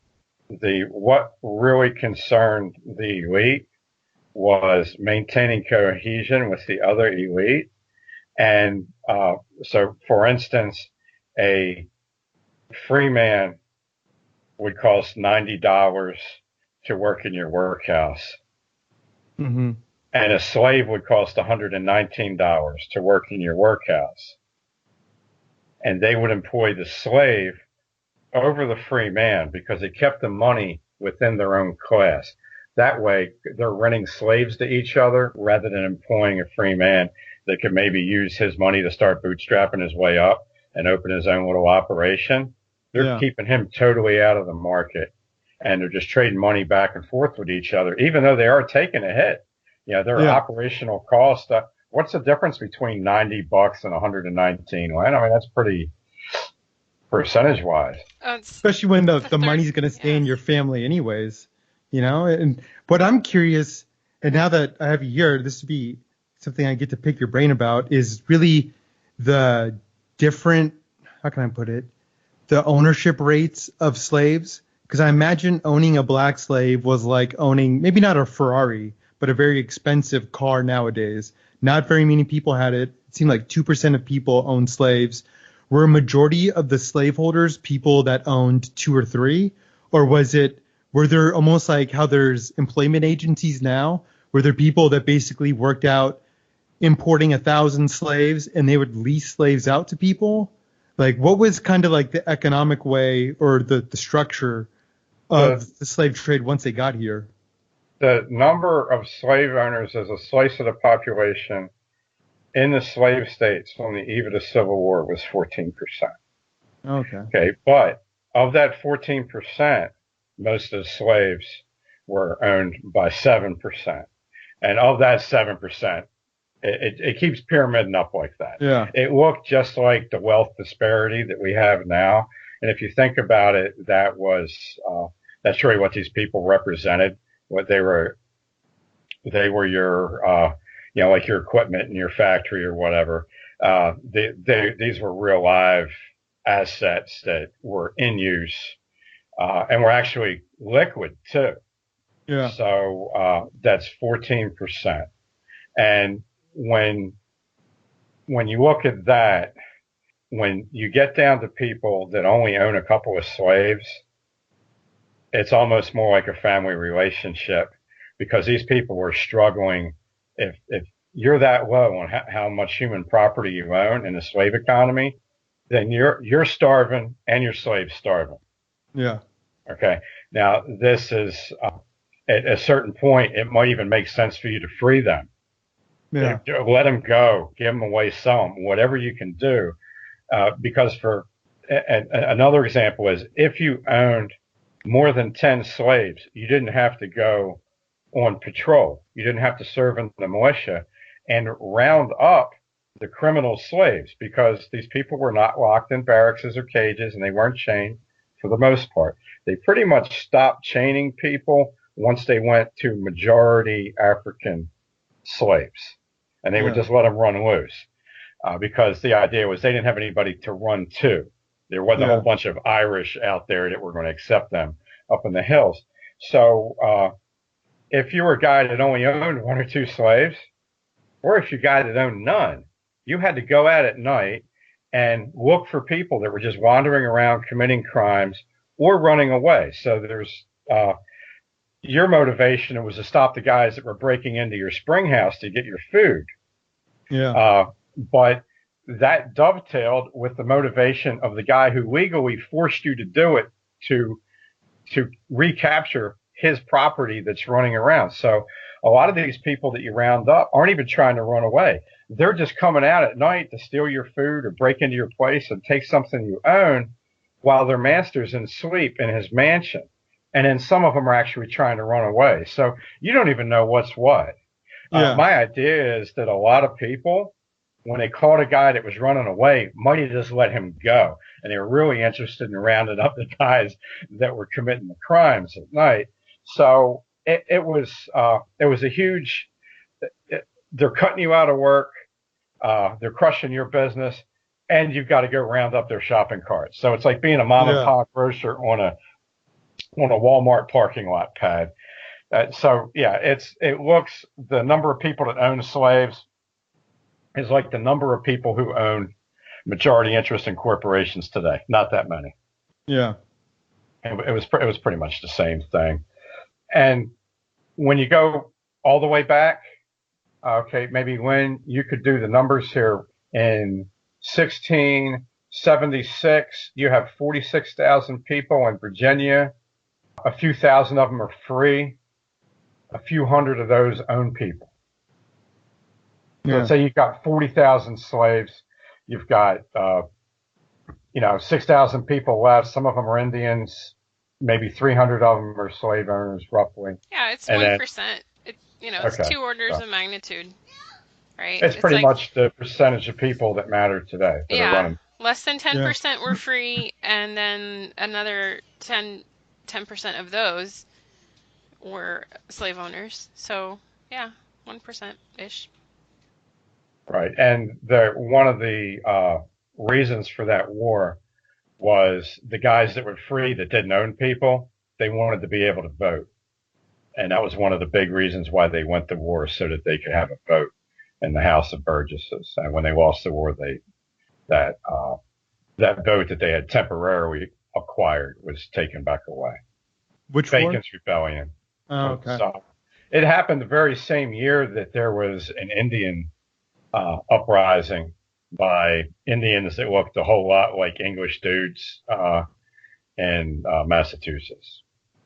what really concerned the elite was maintaining cohesion with the other elite. And so, for instance, a free man would cost $90 to work in your workhouse. Mm-hmm. And a slave would cost $119 to work in your workhouse. And they would employ the slave over the free man because it kept the money within their own class. That way, they're renting slaves to each other rather than employing a free man that could maybe use his money to start bootstrapping his way up and open his own little operation. They're keeping him totally out of the market, and they're just trading money back and forth with each other, even though they are taking a hit. Their operational cost. What's the difference between $90 and 119? Well, I mean, that's pretty percentage wise. Especially when the money's going to stay in your family anyways, but I'm curious, and now that I have you here, this would be something I get to pick your brain about, is really the different, how can I put it, the ownership rates of slaves. Because I imagine owning a black slave was like owning, maybe not a Ferrari, but a very expensive car nowadays. Not very many people had it. It seemed like 2% of people owned slaves. Were a majority of the slaveholders people that owned 2 or 3? Or were there almost like how there's employment agencies now? Were there people that basically worked out importing 1,000 slaves and they would lease slaves out to people? Like, what was kind of like the economic way or the structure of the slave trade once they got here? The number of slave owners as a slice of the population in the slave states on the eve of the Civil War was 14%. Okay, but of that 14%, most of the slaves were owned by 7%. And of that 7%, it keeps pyramiding up like that. Yeah. It looked just like the wealth disparity that we have now. And if you think about it, that's really what these people represented. What they were your, like your equipment in your factory or whatever. These were real live assets that were in use, and were actually liquid too. Yeah. So, that's 14%. And when you look at that, when you get down to people that only own a couple of slaves, it's almost more like a family relationship, because these people were struggling. If you're that low on how much human property you own in the slave economy, then you're starving and your slave's starving. Yeah. Okay. Now, this is at a certain point, it might even make sense for you to free them. Yeah. Let them go, give them away, sell them, whatever you can do. Because another example is, if you owned more than 10 slaves, you didn't have to go on patrol. You didn't have to serve in the militia and round up the criminal slaves, because these people were not locked in barracks or cages, and they weren't chained for the most part. They pretty much stopped chaining people once they went to majority African slaves. and they would just let them run loose because the idea was they didn't have anybody to run to. There was a whole bunch of Irish out there that were going to accept them up in the hills. So if you were a guy that only owned 1 or 2 slaves, or if you're a guy that owned none, you had to go out at night and look for people that were just wandering around committing crimes or running away. So there's your motivation was to stop the guys that were breaking into your spring house to get your food. Yeah. But that dovetailed with the motivation of the guy who legally forced you to do it to recapture his property that's running around. So a lot of these people that you round up aren't even trying to run away. They're just coming out at night to steal your food or break into your place and take something you own while their master's in sleep in his mansion. And then some of them are actually trying to run away. So you don't even know what's what. My idea is that a lot of people, when they caught a guy that was running away, might have just let him go. And they were really interested in rounding up the guys that were committing the crimes at night. So it was a huge, they're cutting you out of work. They're crushing your business, and you've got to go round up their shopping carts. So it's like being a mom and pop grocer on a Walmart parking lot pad. It looks, the number of people that own slaves is like the number of people who own majority interest in corporations today. Not that many. Yeah. It was pretty much the same thing. And when you go all the way back, okay, maybe when you could do the numbers here in 1676, you have 46,000 people in Virginia. A few thousand of them are free. A few hundred of those own people. So let's say you've got 40,000 slaves. You've got, 6,000 people left. Some of them are Indians. Maybe 300 of them are slave owners, roughly. Yeah, it's 1%. It's 2 orders of magnitude, right? It's pretty much the percentage of people that matter today that are running. Less than 10% were free, and then another 10% of those were slave owners. So, 1%-ish. Right. And one of the reasons for that war was the guys that were free that didn't own people, they wanted to be able to vote. And that was one of the big reasons why they went to war, so that they could have a vote in the House of Burgesses. And when they lost the war, that vote that they had temporarily acquired was taken back away. Which Bacon's Rebellion. Oh, okay. So it happened the very same year that there was an Indian uprising by Indians that looked a whole lot like English dudes in Massachusetts.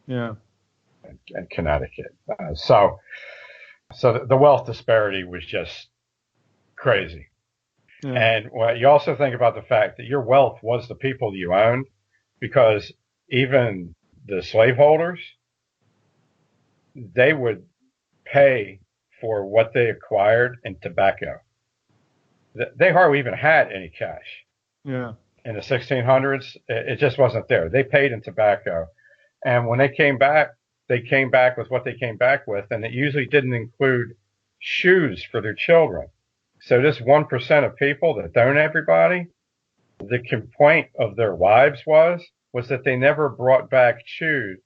Yeah. And Connecticut. So the wealth disparity was just crazy. Yeah. And you also think about the fact that your wealth was the people you owned, because even the slaveholders, they would pay for what they acquired in tobacco. They hardly even had any cash. Yeah. In the 1600s, it just wasn't there. They paid in tobacco. And when they came back with what they came back with, and it usually didn't include shoes for their children. So this 1% of people that don't everybody, the complaint of their wives was that they never brought back shoes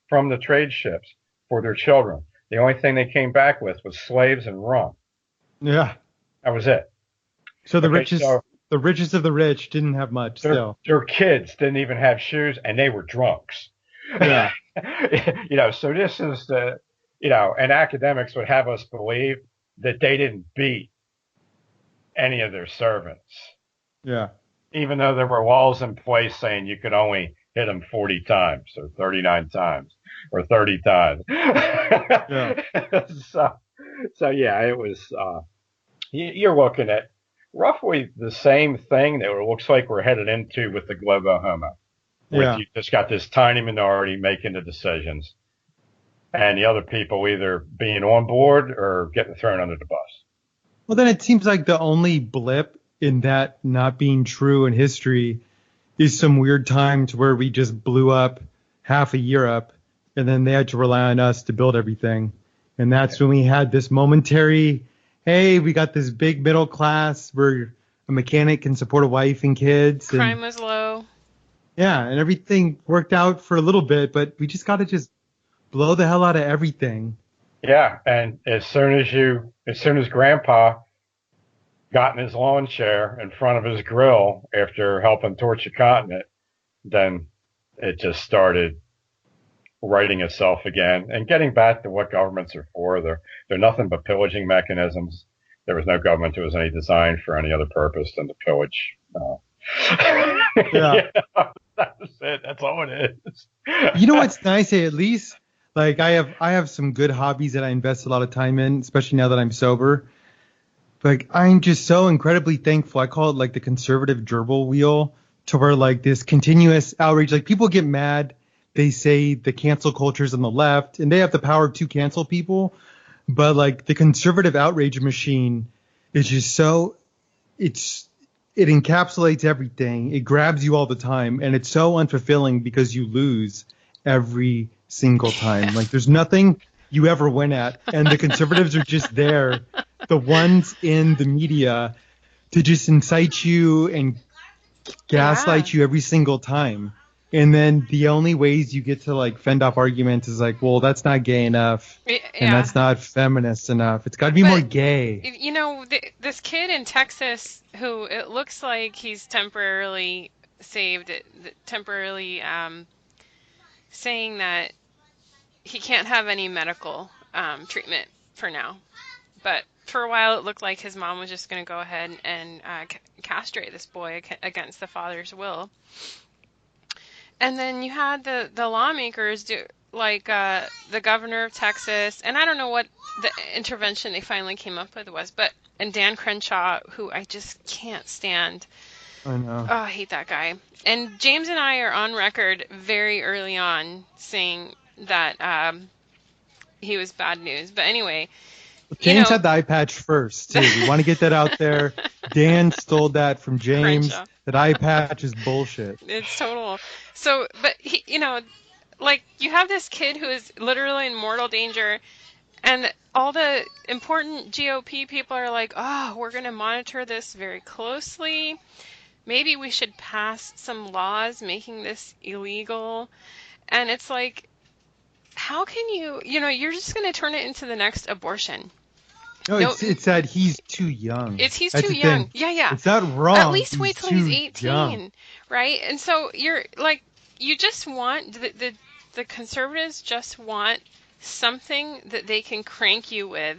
from the trade ships for their children. The only thing they came back with was slaves and rum. Yeah. That was it. So the richest of the rich didn't have much still. Their kids didn't even have shoes, and they were drunks. Yeah. So this is and academics would have us believe that they didn't beat any of their servants. Yeah. Even though there were laws in place saying you could only hit them 40 times or 39 times or 30 times. Yeah. It was, you're looking at roughly the same thing that it looks like we're headed into with the Globo Homo. You just got this tiny minority making the decisions, and the other people either being on board or getting thrown under the bus. Well, then it seems like the only blip in that not being true in history is some weird time to where we just blew up half of Europe, and then they had to rely on us to build everything. And that's when we had this momentary, hey, we got this big middle class where a mechanic can support a wife and kids. Crime And, was low. yeah, and everything worked out for a little bit, but we just got to just blow the hell out of everything. Yeah, and as soon as Grandpa got in his lawn chair in front of his grill after helping torch a continent, then it just started righting itself again and getting back to what governments are for. They're nothing but pillaging mechanisms. There was no government that was any designed for any other purpose than to pillage. Yeah. That's it. That's all it is. You know what's nice? At least, like, I have some good hobbies that I invest a lot of time in, especially now that I'm sober. Like, I'm just so incredibly thankful. I call it like the conservative gerbil wheel, to where like this continuous outrage, like people get mad. They say the cancel culture's on the left and they have the power to cancel people. But like the conservative outrage machine is just so, it encapsulates everything. It grabs you all the time. And it's so unfulfilling because you lose every single time. Like there's nothing you ever win at. And the conservatives are just there, the ones in the media, to just incite you and gaslight you every single time. And then the only ways you get to like fend off arguments is like, well, that's not gay enough, and that's not feminist enough. It's got to be more gay. You know, this kid in Texas who it looks like he's temporarily saved, temporarily saying that he can't have any medical treatment for now. But for a while, it looked like his mom was just going to go ahead and castrate this boy against the father's will. And then you had the lawmakers do, like the governor of Texas, and I don't know what the intervention they finally came up with was, and Dan Crenshaw, who I just can't stand. I know. Oh, I hate that guy. And James and I are on record very early on saying that he was bad news. But anyway. James had the eye patch first, too. We want to get that out there. Dan stole that from James. Crenshaw. That eye patch is bullshit. It's total. So, but he, like you have this kid who is literally in mortal danger, and all the important GOP people are like, oh, we're going to monitor this very closely. Maybe we should pass some laws making this illegal. And it's like, how can you're just going to turn it into the next abortion. No, it's that he's too young. He's too young. Yeah. It's not wrong. At least wait till he's 18, young. right? And so you're like, you just want, the conservatives just want something that they can crank you with,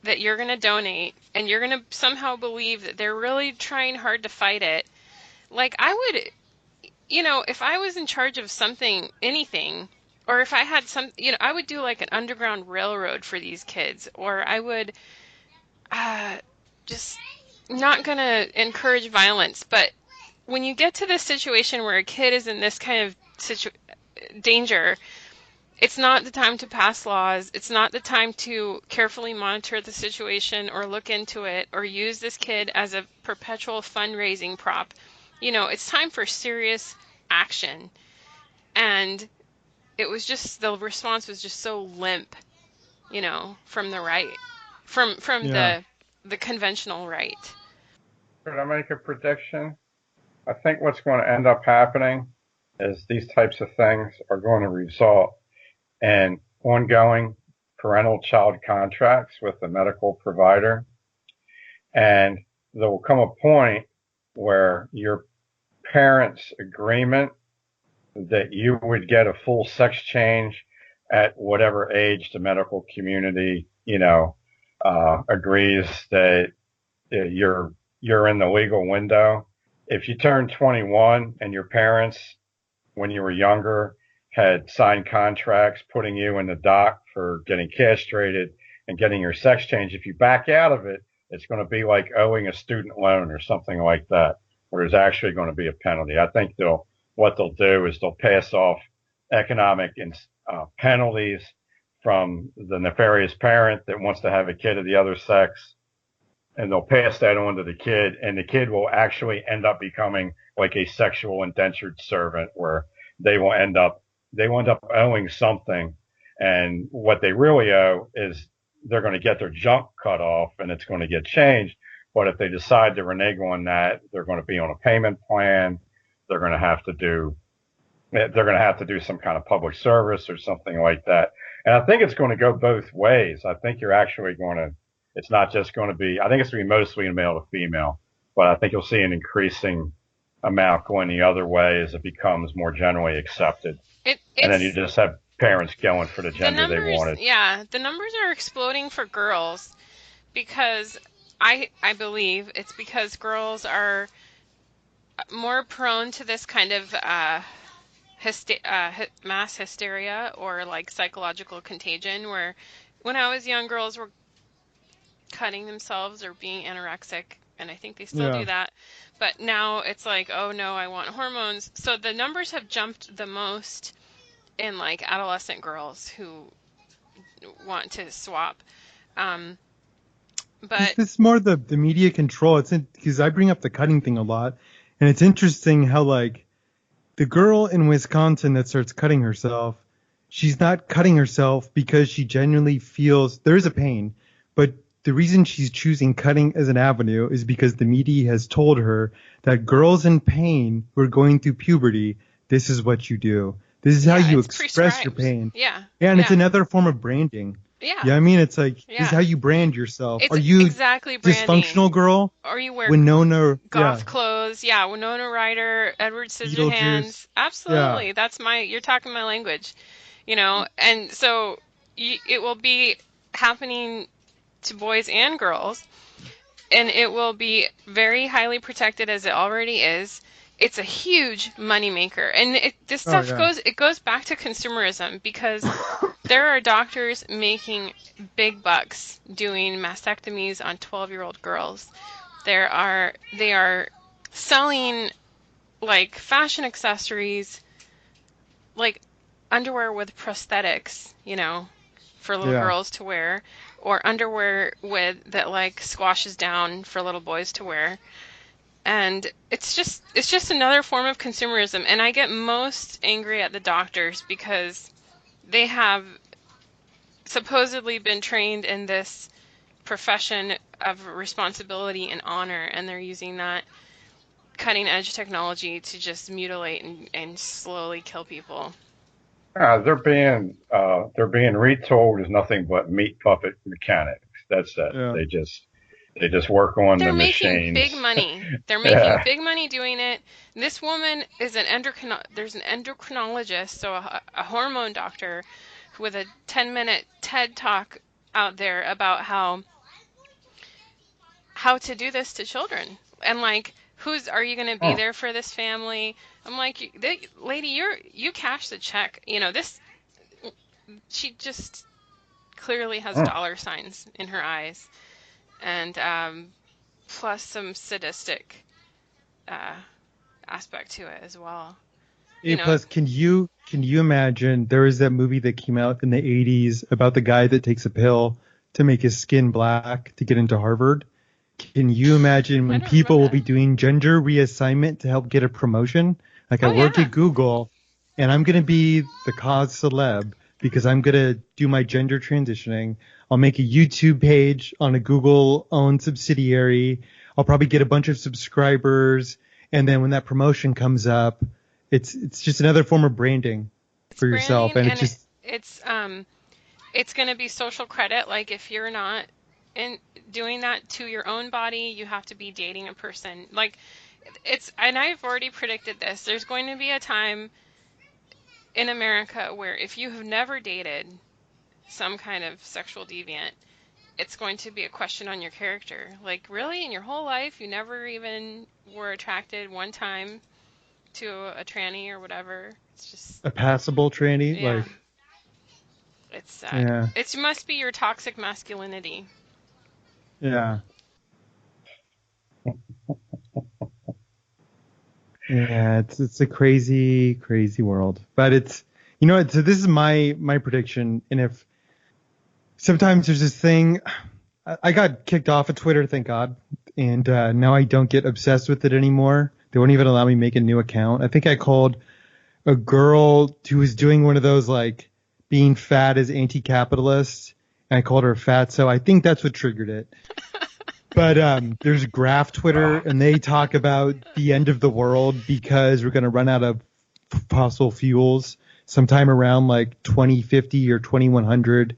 that you're going to donate, and you're going to somehow believe that they're really trying hard to fight it. Like I would, if I was in charge of anything, or if I had I would do like an underground railroad for these kids, or I would just not going to encourage violence. But when you get to this situation where a kid is in this kind of danger, it's not the time to pass laws. It's not the time to carefully monitor the situation or look into it or use this kid as a perpetual fundraising prop. It's time for serious action. And it was just, the response was just so limp, from the right, from the conventional right. Could I make a prediction? I think what's going to end up happening is these types of things are going to result in ongoing parental-child contracts with the medical provider. And there will come a point where your parents' agreement that you would get a full sex change at whatever age the medical community, agrees that you're in the legal window. If you turn 21 and your parents, when you were younger, had signed contracts putting you in the dock for getting castrated and getting your sex change, if you back out of it, it's going to be like owing a student loan or something like that, where there's actually going to be a penalty. I think what they'll do is they'll pass off economic penalties from the nefarious parent that wants to have a kid of the other sex, and they'll pass that on to the kid, and the kid will actually end up becoming like a sexual indentured servant, where they will end up owing something, and what they really owe is they're going to get their junk cut off and it's going to get changed. But if they decide to renege on that, they're going to be on a payment plan. They're going to have to do some kind of public service or something like that. And I think it's going to go both ways. I think you're actually it's not just going to be, I think it's going to be mostly male to female, but I think you'll see an increasing amount going the other way as it becomes more generally accepted. And then you just have parents going for the gender they wanted. Yeah, the numbers are exploding for girls because I believe it's because girls are more prone to this kind of mass hysteria or like psychological contagion, where when I was young, girls were cutting themselves or being anorexic, and I think they still do that. But now it's like, oh no, I want hormones. So the numbers have jumped the most in like adolescent girls who want to swap. But it's more the media control. It's because I bring up the cutting thing a lot, and it's interesting how like the girl in Wisconsin that starts cutting herself, she's not cutting herself because she genuinely feels there is a pain, but the reason she's choosing cutting as an avenue is because the media has told her that girls in pain who are going through puberty, this is what you do. This is how you express your pain. Yeah. And it's another form of branding. Yeah. I mean, it's like, this is how you brand yourself. It's are you exactly branding. Dysfunctional girl? Or you wear goth clothes. Yeah, Winona Ryder, Edward Scissorhands. Absolutely. Yeah. You're talking my language. You know, and so it will be happening to boys and girls, and it will be very highly protected as it already is. It's a huge moneymaker, and this stuff goes back to consumerism, because there are doctors making big bucks doing mastectomies on 12-year-old girls. They are selling like fashion accessories, like underwear with prosthetics, you know, for little girls to wear, or underwear that like squashes down for little boys to wear. And it's just another form of consumerism. And I get most angry at the doctors because they have supposedly been trained in this profession of responsibility and honor, and they're using that cutting edge technology to just mutilate and slowly kill people. They're being retold as nothing but meat puppet mechanics. That's it. Yeah. They just work on the machines. They're making big money. They're making big money doing it. This woman is there's an endocrinologist, so a hormone doctor, with a 10-minute TED talk out there about how to do this to children. And like, are you going to be there for this family? I'm like, lady, you cash the check. You know, she just clearly has dollar signs in her eyes. And plus some sadistic aspect to it as well. Plus, can you imagine, there was that movie that came out in the 80s about the guy that takes a pill to make his skin black to get into Harvard? Can you imagine when people will be doing gender reassignment to help get a promotion? Like, I work at Google, and I'm going to be the cause celeb because I'm going to do my gender transitioning. I'll make a YouTube page on a Google-owned subsidiary. I'll probably get a bunch of subscribers. And then when that promotion comes up, it's just another form of branding for yourself. And it's going to be social credit. Like, if you're not doing that to your own body, you have to be dating a person. Like, and I've already predicted this. There's going to be a time in America where if you have never dated some kind of sexual deviant, it's going to be a question on your character. Like, really, in your whole life, you never even were attracted one time to a tranny or whatever? It's just a passable tranny. Yeah. Like, it's it must be your toxic masculinity. Yeah. Yeah, it's a crazy, crazy world. But it's, so this is my prediction. And if sometimes there's this thing, I got kicked off of Twitter, thank God. And now I don't get obsessed with it anymore. They won't even allow me to make a new account. I think I called a girl who was doing one of those, like, being fat as anti-capitalist. and I called her fat. So I think that's what triggered it. But there's Graph Twitter, and they talk about the end of the world because we're going to run out of fossil fuels sometime around like 2050 or 2100.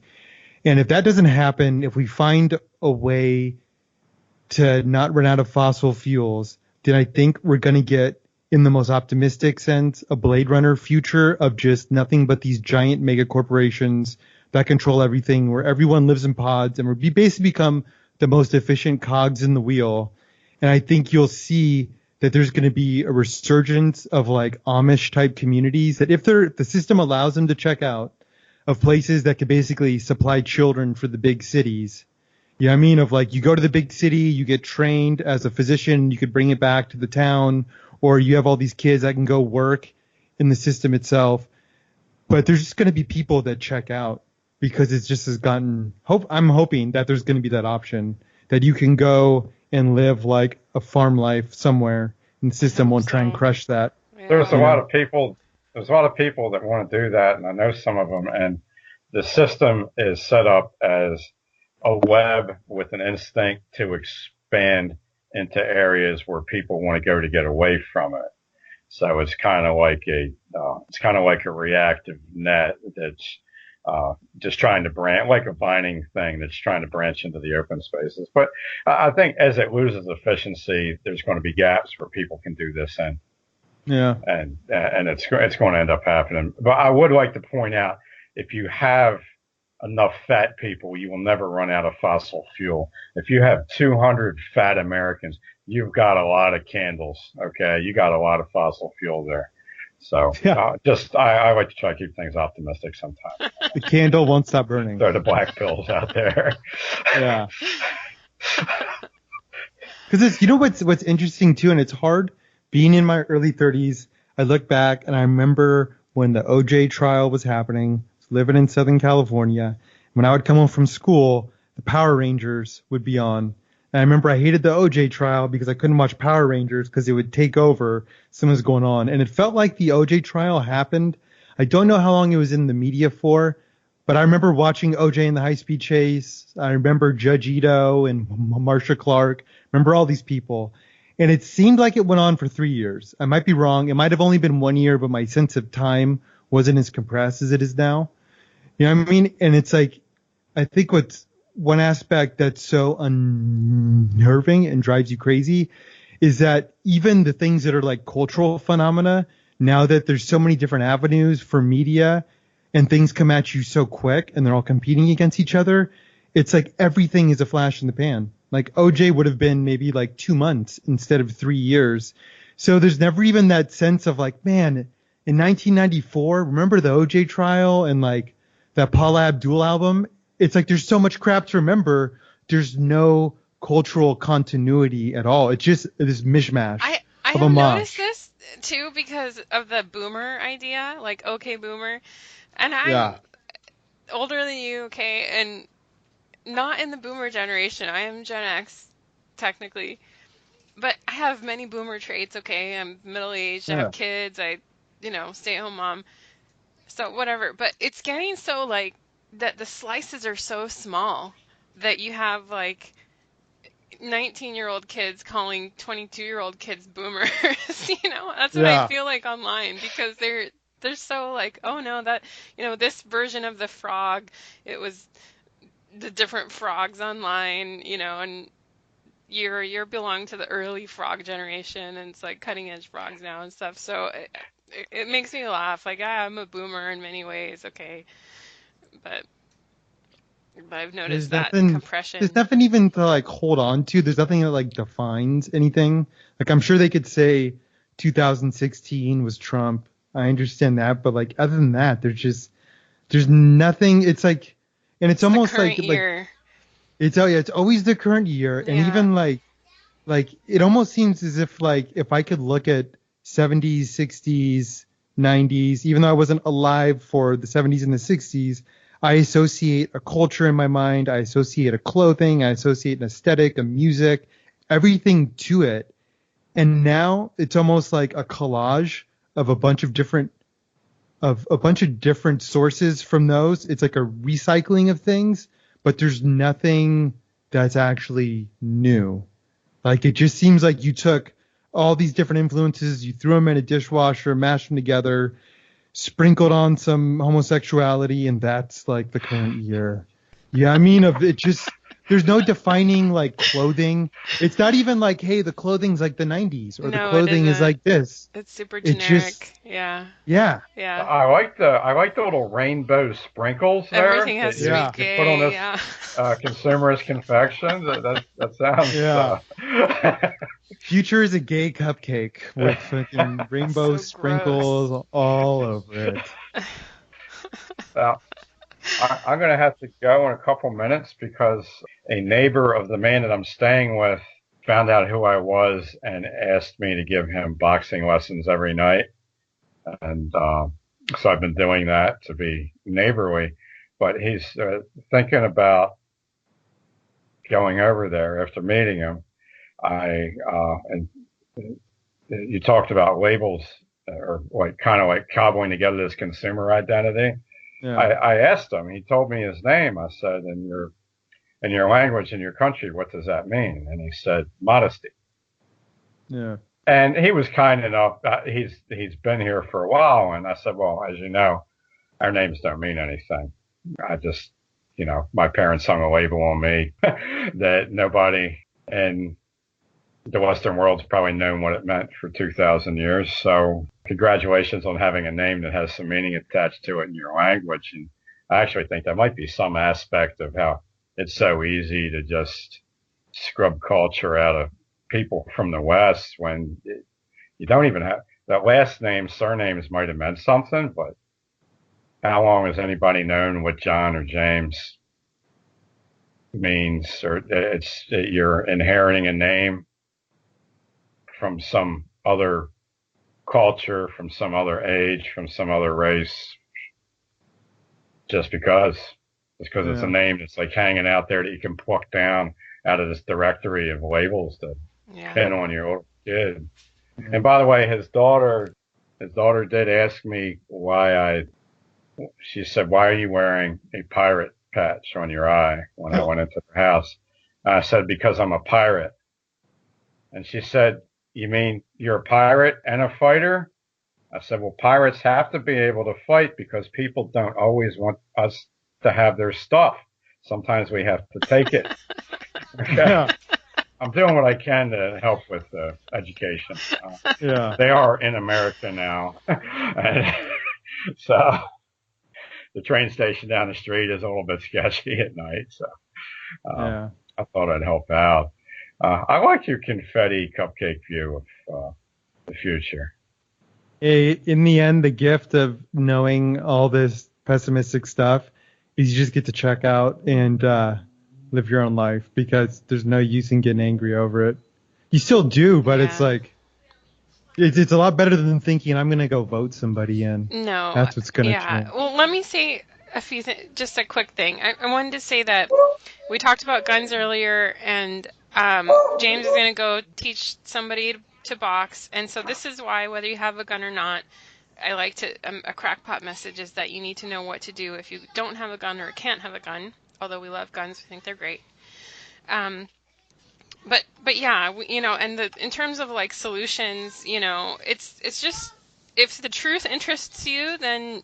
And if that doesn't happen, if we find a way to not run out of fossil fuels, then I think we're going to get, in the most optimistic sense, a Blade Runner future of just nothing but these giant mega corporations that control everything, where everyone lives in pods, and we basically become the most efficient cogs in the wheel. And I think you'll see that there's going to be a resurgence of like Amish type communities that if the system allows them to check out, of places that could basically supply children for the big cities. You know what I mean? Of like, you go to the big city, you get trained as a physician, you could bring it back to the town, or you have all these kids that can go work in the system itself. But there's just going to be people that check out because it's just has gotten I'm hoping that there's going to be that option that you can go and live like a farm life somewhere, and the system won't try and crush that. Yeah. There's a lot of people that want to do that, and I know some of them, and the system is set up as a web with an instinct to expand into areas where people want to go to get away from it. So it's kind of like a reactive net that's just trying to branch, like a vining thing that's trying to branch into the open spaces. But I think as it loses efficiency, there's going to be gaps where people can do this in. Yeah. And it's going to end up happening. But I would like to point out, if you have enough fat people, you will never run out of fossil fuel. If you have 200 fat Americans, you've got a lot of candles. Okay. You got a lot of fossil fuel there. So I like to try to keep things optimistic sometimes. The candle won't stop burning. Throw the black pills out there. Yeah. Because you know what's interesting too, and it's hard being in my early 30s. I look back and I remember when the OJ trial was happening, living in Southern California. When I would come home from school, the Power Rangers would be on. And I remember I hated the OJ trial because I couldn't watch Power Rangers because it would take over something was going on. And it felt like the OJ trial happened. I don't know how long it was in the media for, but I remember watching OJ in the high-speed chase. I remember Judge Ito and Marsha Clark. Remember all these people. And it seemed like it went on for 3 years. I might be wrong. It might have only been 1 year, but my sense of time wasn't as compressed as it is now. You know what I mean? And it's like, I think what's one aspect that's so unnerving and drives you crazy is that even the things that are like cultural phenomena, now that there's so many different avenues for media and things come at you so quick and they're all competing against each other, it's like everything is a flash in the pan. Like OJ would have been maybe like 2 months instead of 3 years. So there's never even that sense of like, man, in 1994, remember the OJ trial and like that Paula Abdul album? It's like there's so much crap to remember. There's no cultural continuity at all. It's just this mishmash I of a have mosh. noticed this too because of the boomer idea, like okay boomer. And I'm older than you, okay, and not in the boomer generation. I am Gen X, technically. But I have many boomer traits, okay? I'm middle-aged, I have kids, stay-at-home mom. So whatever. But it's getting so like that the slices are so small that you have like 19-year-old kids calling 22-year-old kids boomers. That's what I feel like online because they're so like, oh no, that this version of the frog, it was the different frogs online, and you're belong to the early frog generation, and it's like cutting edge frogs now and stuff. So it makes me laugh. Like I'm a boomer in many ways, okay, but I've noticed that compression. There's nothing even to like hold on to. There's nothing that like defines anything. Like I'm sure they could say 2016 was Trump. I understand that, but like other than that, there's nothing. It's like, and it's almost like year. It's always the current year, and even like it almost seems as if like if I could look at 70s, 60s, 90s, even though I wasn't alive for the 70s and the 60s, I associate a culture in my mind. I associate a clothing. I associate an aesthetic, a music, everything to it. And now it's almost like a collage of a bunch of different sources from those. It's like a recycling of things, but there's nothing that's actually new. Like, it just seems like you took all these different influences, you threw them in a dishwasher, mashed them together, sprinkled on some homosexuality, and that's like the current year. Yeah, I mean, there's no defining like clothing. It's not even like, hey, the clothing's like the 90s, or the No, it clothing is isn't. like this. It's super It's generic. just, Yeah. yeah, I like the little rainbow sprinkles there Everything has that to Yeah. be you put on gay. this Yeah. consumerist confection. That sounds. yeah. Future is a gay cupcake with fucking rainbow So sprinkles all over it. Well, I'm going to have to go in a couple minutes because a neighbor of the man that I'm staying with found out who I was and asked me to give him boxing lessons every night. And so I've been doing that to be neighborly. But he's thinking about going over there after meeting him. And you talked about labels or like kind of like cobbling together this consumer identity. Yeah. I asked him. He told me his name. I said, in your language, in your country, what does that mean? And he said, modesty. Yeah. And he was kind enough. He's been here for a while. And I said, well, as you know, our names don't mean anything. I just, my parents hung a label on me that nobody in the Western world's probably known what it meant for 2,000 years. So congratulations on having a name that has some meaning attached to it in your language. And I actually think that might be some aspect of how it's so easy to just scrub culture out of people from the West when you don't even have that last name. Surnames might have meant something, but how long has anybody known what John or James means? Or you're inheriting a name from some other culture, from some other age, from some other race, just because it's a name that's like hanging out there that you can pluck down out of this directory of labels that pin on your little kid. And by the way, his daughter did ask me she said, why are you wearing a pirate patch on your eye when I went into her house? And I said, because I'm a pirate. And she said, you mean you're a pirate and a fighter? I said, well, pirates have to be able to fight because people don't always want us to have their stuff. Sometimes we have to take it. Okay. Yeah. I'm doing what I can to help with education. Yeah. They are in America now. And so the train station down the street is a little bit sketchy at night. So I thought I'd help out. I like your confetti cupcake view of the future. In the end, the gift of knowing all this pessimistic stuff is you just get to check out and live your own life because there's no use in getting angry over it. You still do, but it's like it's a lot better than thinking I'm going to go vote somebody in. No. That's what's going to change. Well, let me say just a quick thing. I wanted to say that we talked about guns earlier, and James is going to go teach somebody to box. And so this is why, whether you have a gun or not, I like to, a crackpot message is that you need to know what to do if you don't have a gun or can't have a gun. Although we love guns, we think they're great. But yeah, and in terms of like solutions, it's just, if the truth interests you, then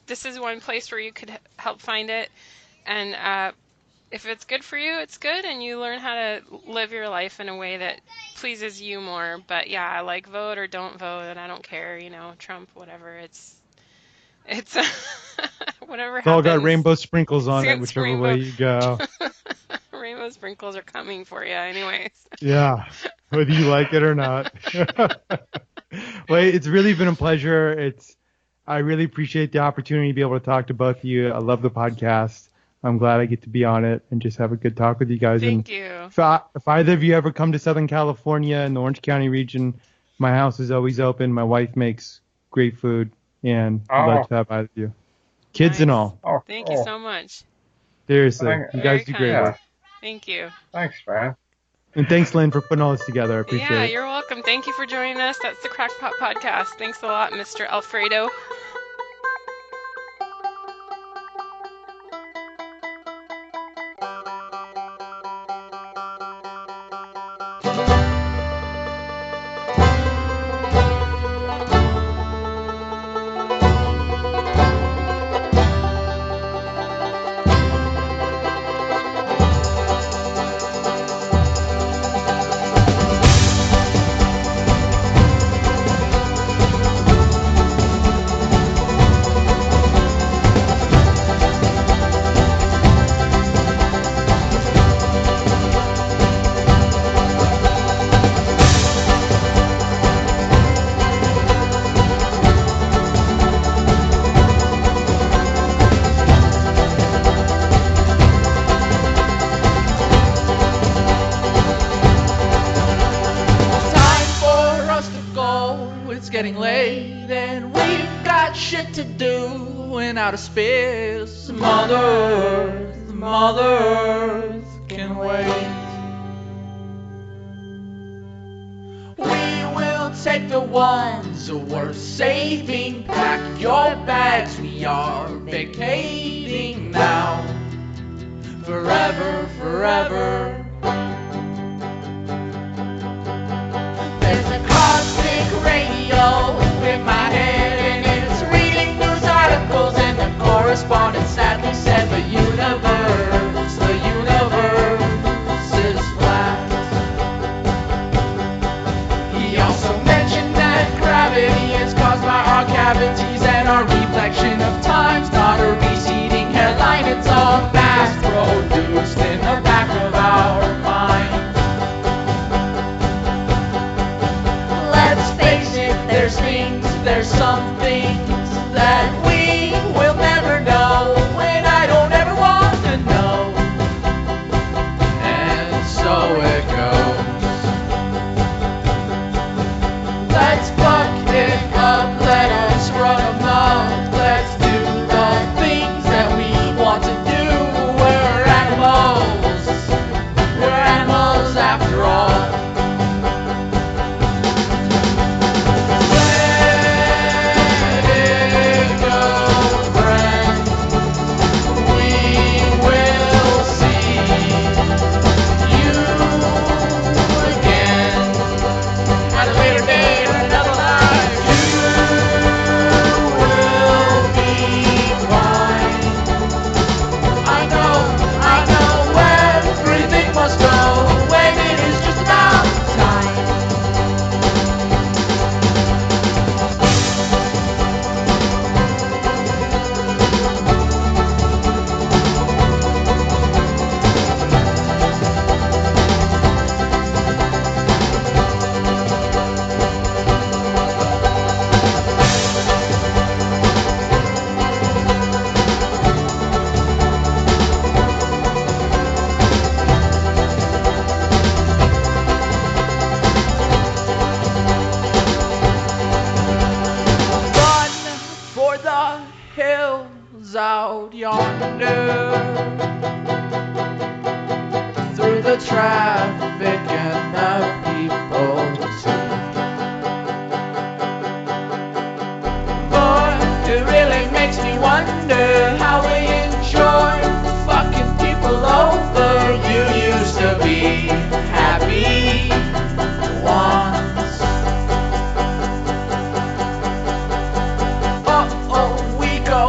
this is one place where you could help find it. And if it's good for you, it's good, and you learn how to live your life in a way that pleases you more. But yeah, like vote or don't vote, and I don't care, Trump, whatever. It's whatever happens. It's all got rainbow sprinkles on it, whichever way you go. Rainbow sprinkles are coming for you anyways. Yeah, whether you like it or not. Well, it's really been a pleasure. I really appreciate the opportunity to be able to talk to both of you. I love the podcast. I'm glad I get to be on it and just have a good talk with you guys. Thank you. If either of you ever come to Southern California in the Orange County region, my house is always open. My wife makes great food, and I'd love to have either of you. Kids and all. Thank you so much. Seriously, you guys do great work. Thank you. Thanks, man. And thanks, Lynn, for putting all this together. I appreciate it. Yeah, you're welcome. Thank you for joining us. That's the Crackpot Podcast. Thanks a lot, Mr. Alfredo. to do in outer space. Mother Earth can wait. We will take the ones worth saving. Pack your bags, we are vacating now. Forever, forever. There's a cosmic radio in my head, and it's reading news articles, and the correspondent sadly said the universe is flat. He also mentioned that gravity is caused by our cavities and our reflection of time's not a receding hairline, it's all mass produced in the back of our mind. Let's face it, there's some things that we will never know, and I don't ever want to know. And so it goes. Let's fuck it up, let us run amok, let's do the things that we want to do. We're animals after all. Out yonder through the traffic and the people too. Boy, it really makes me wonder how we enjoy fucking people over. You used to be happy once. Oh, we go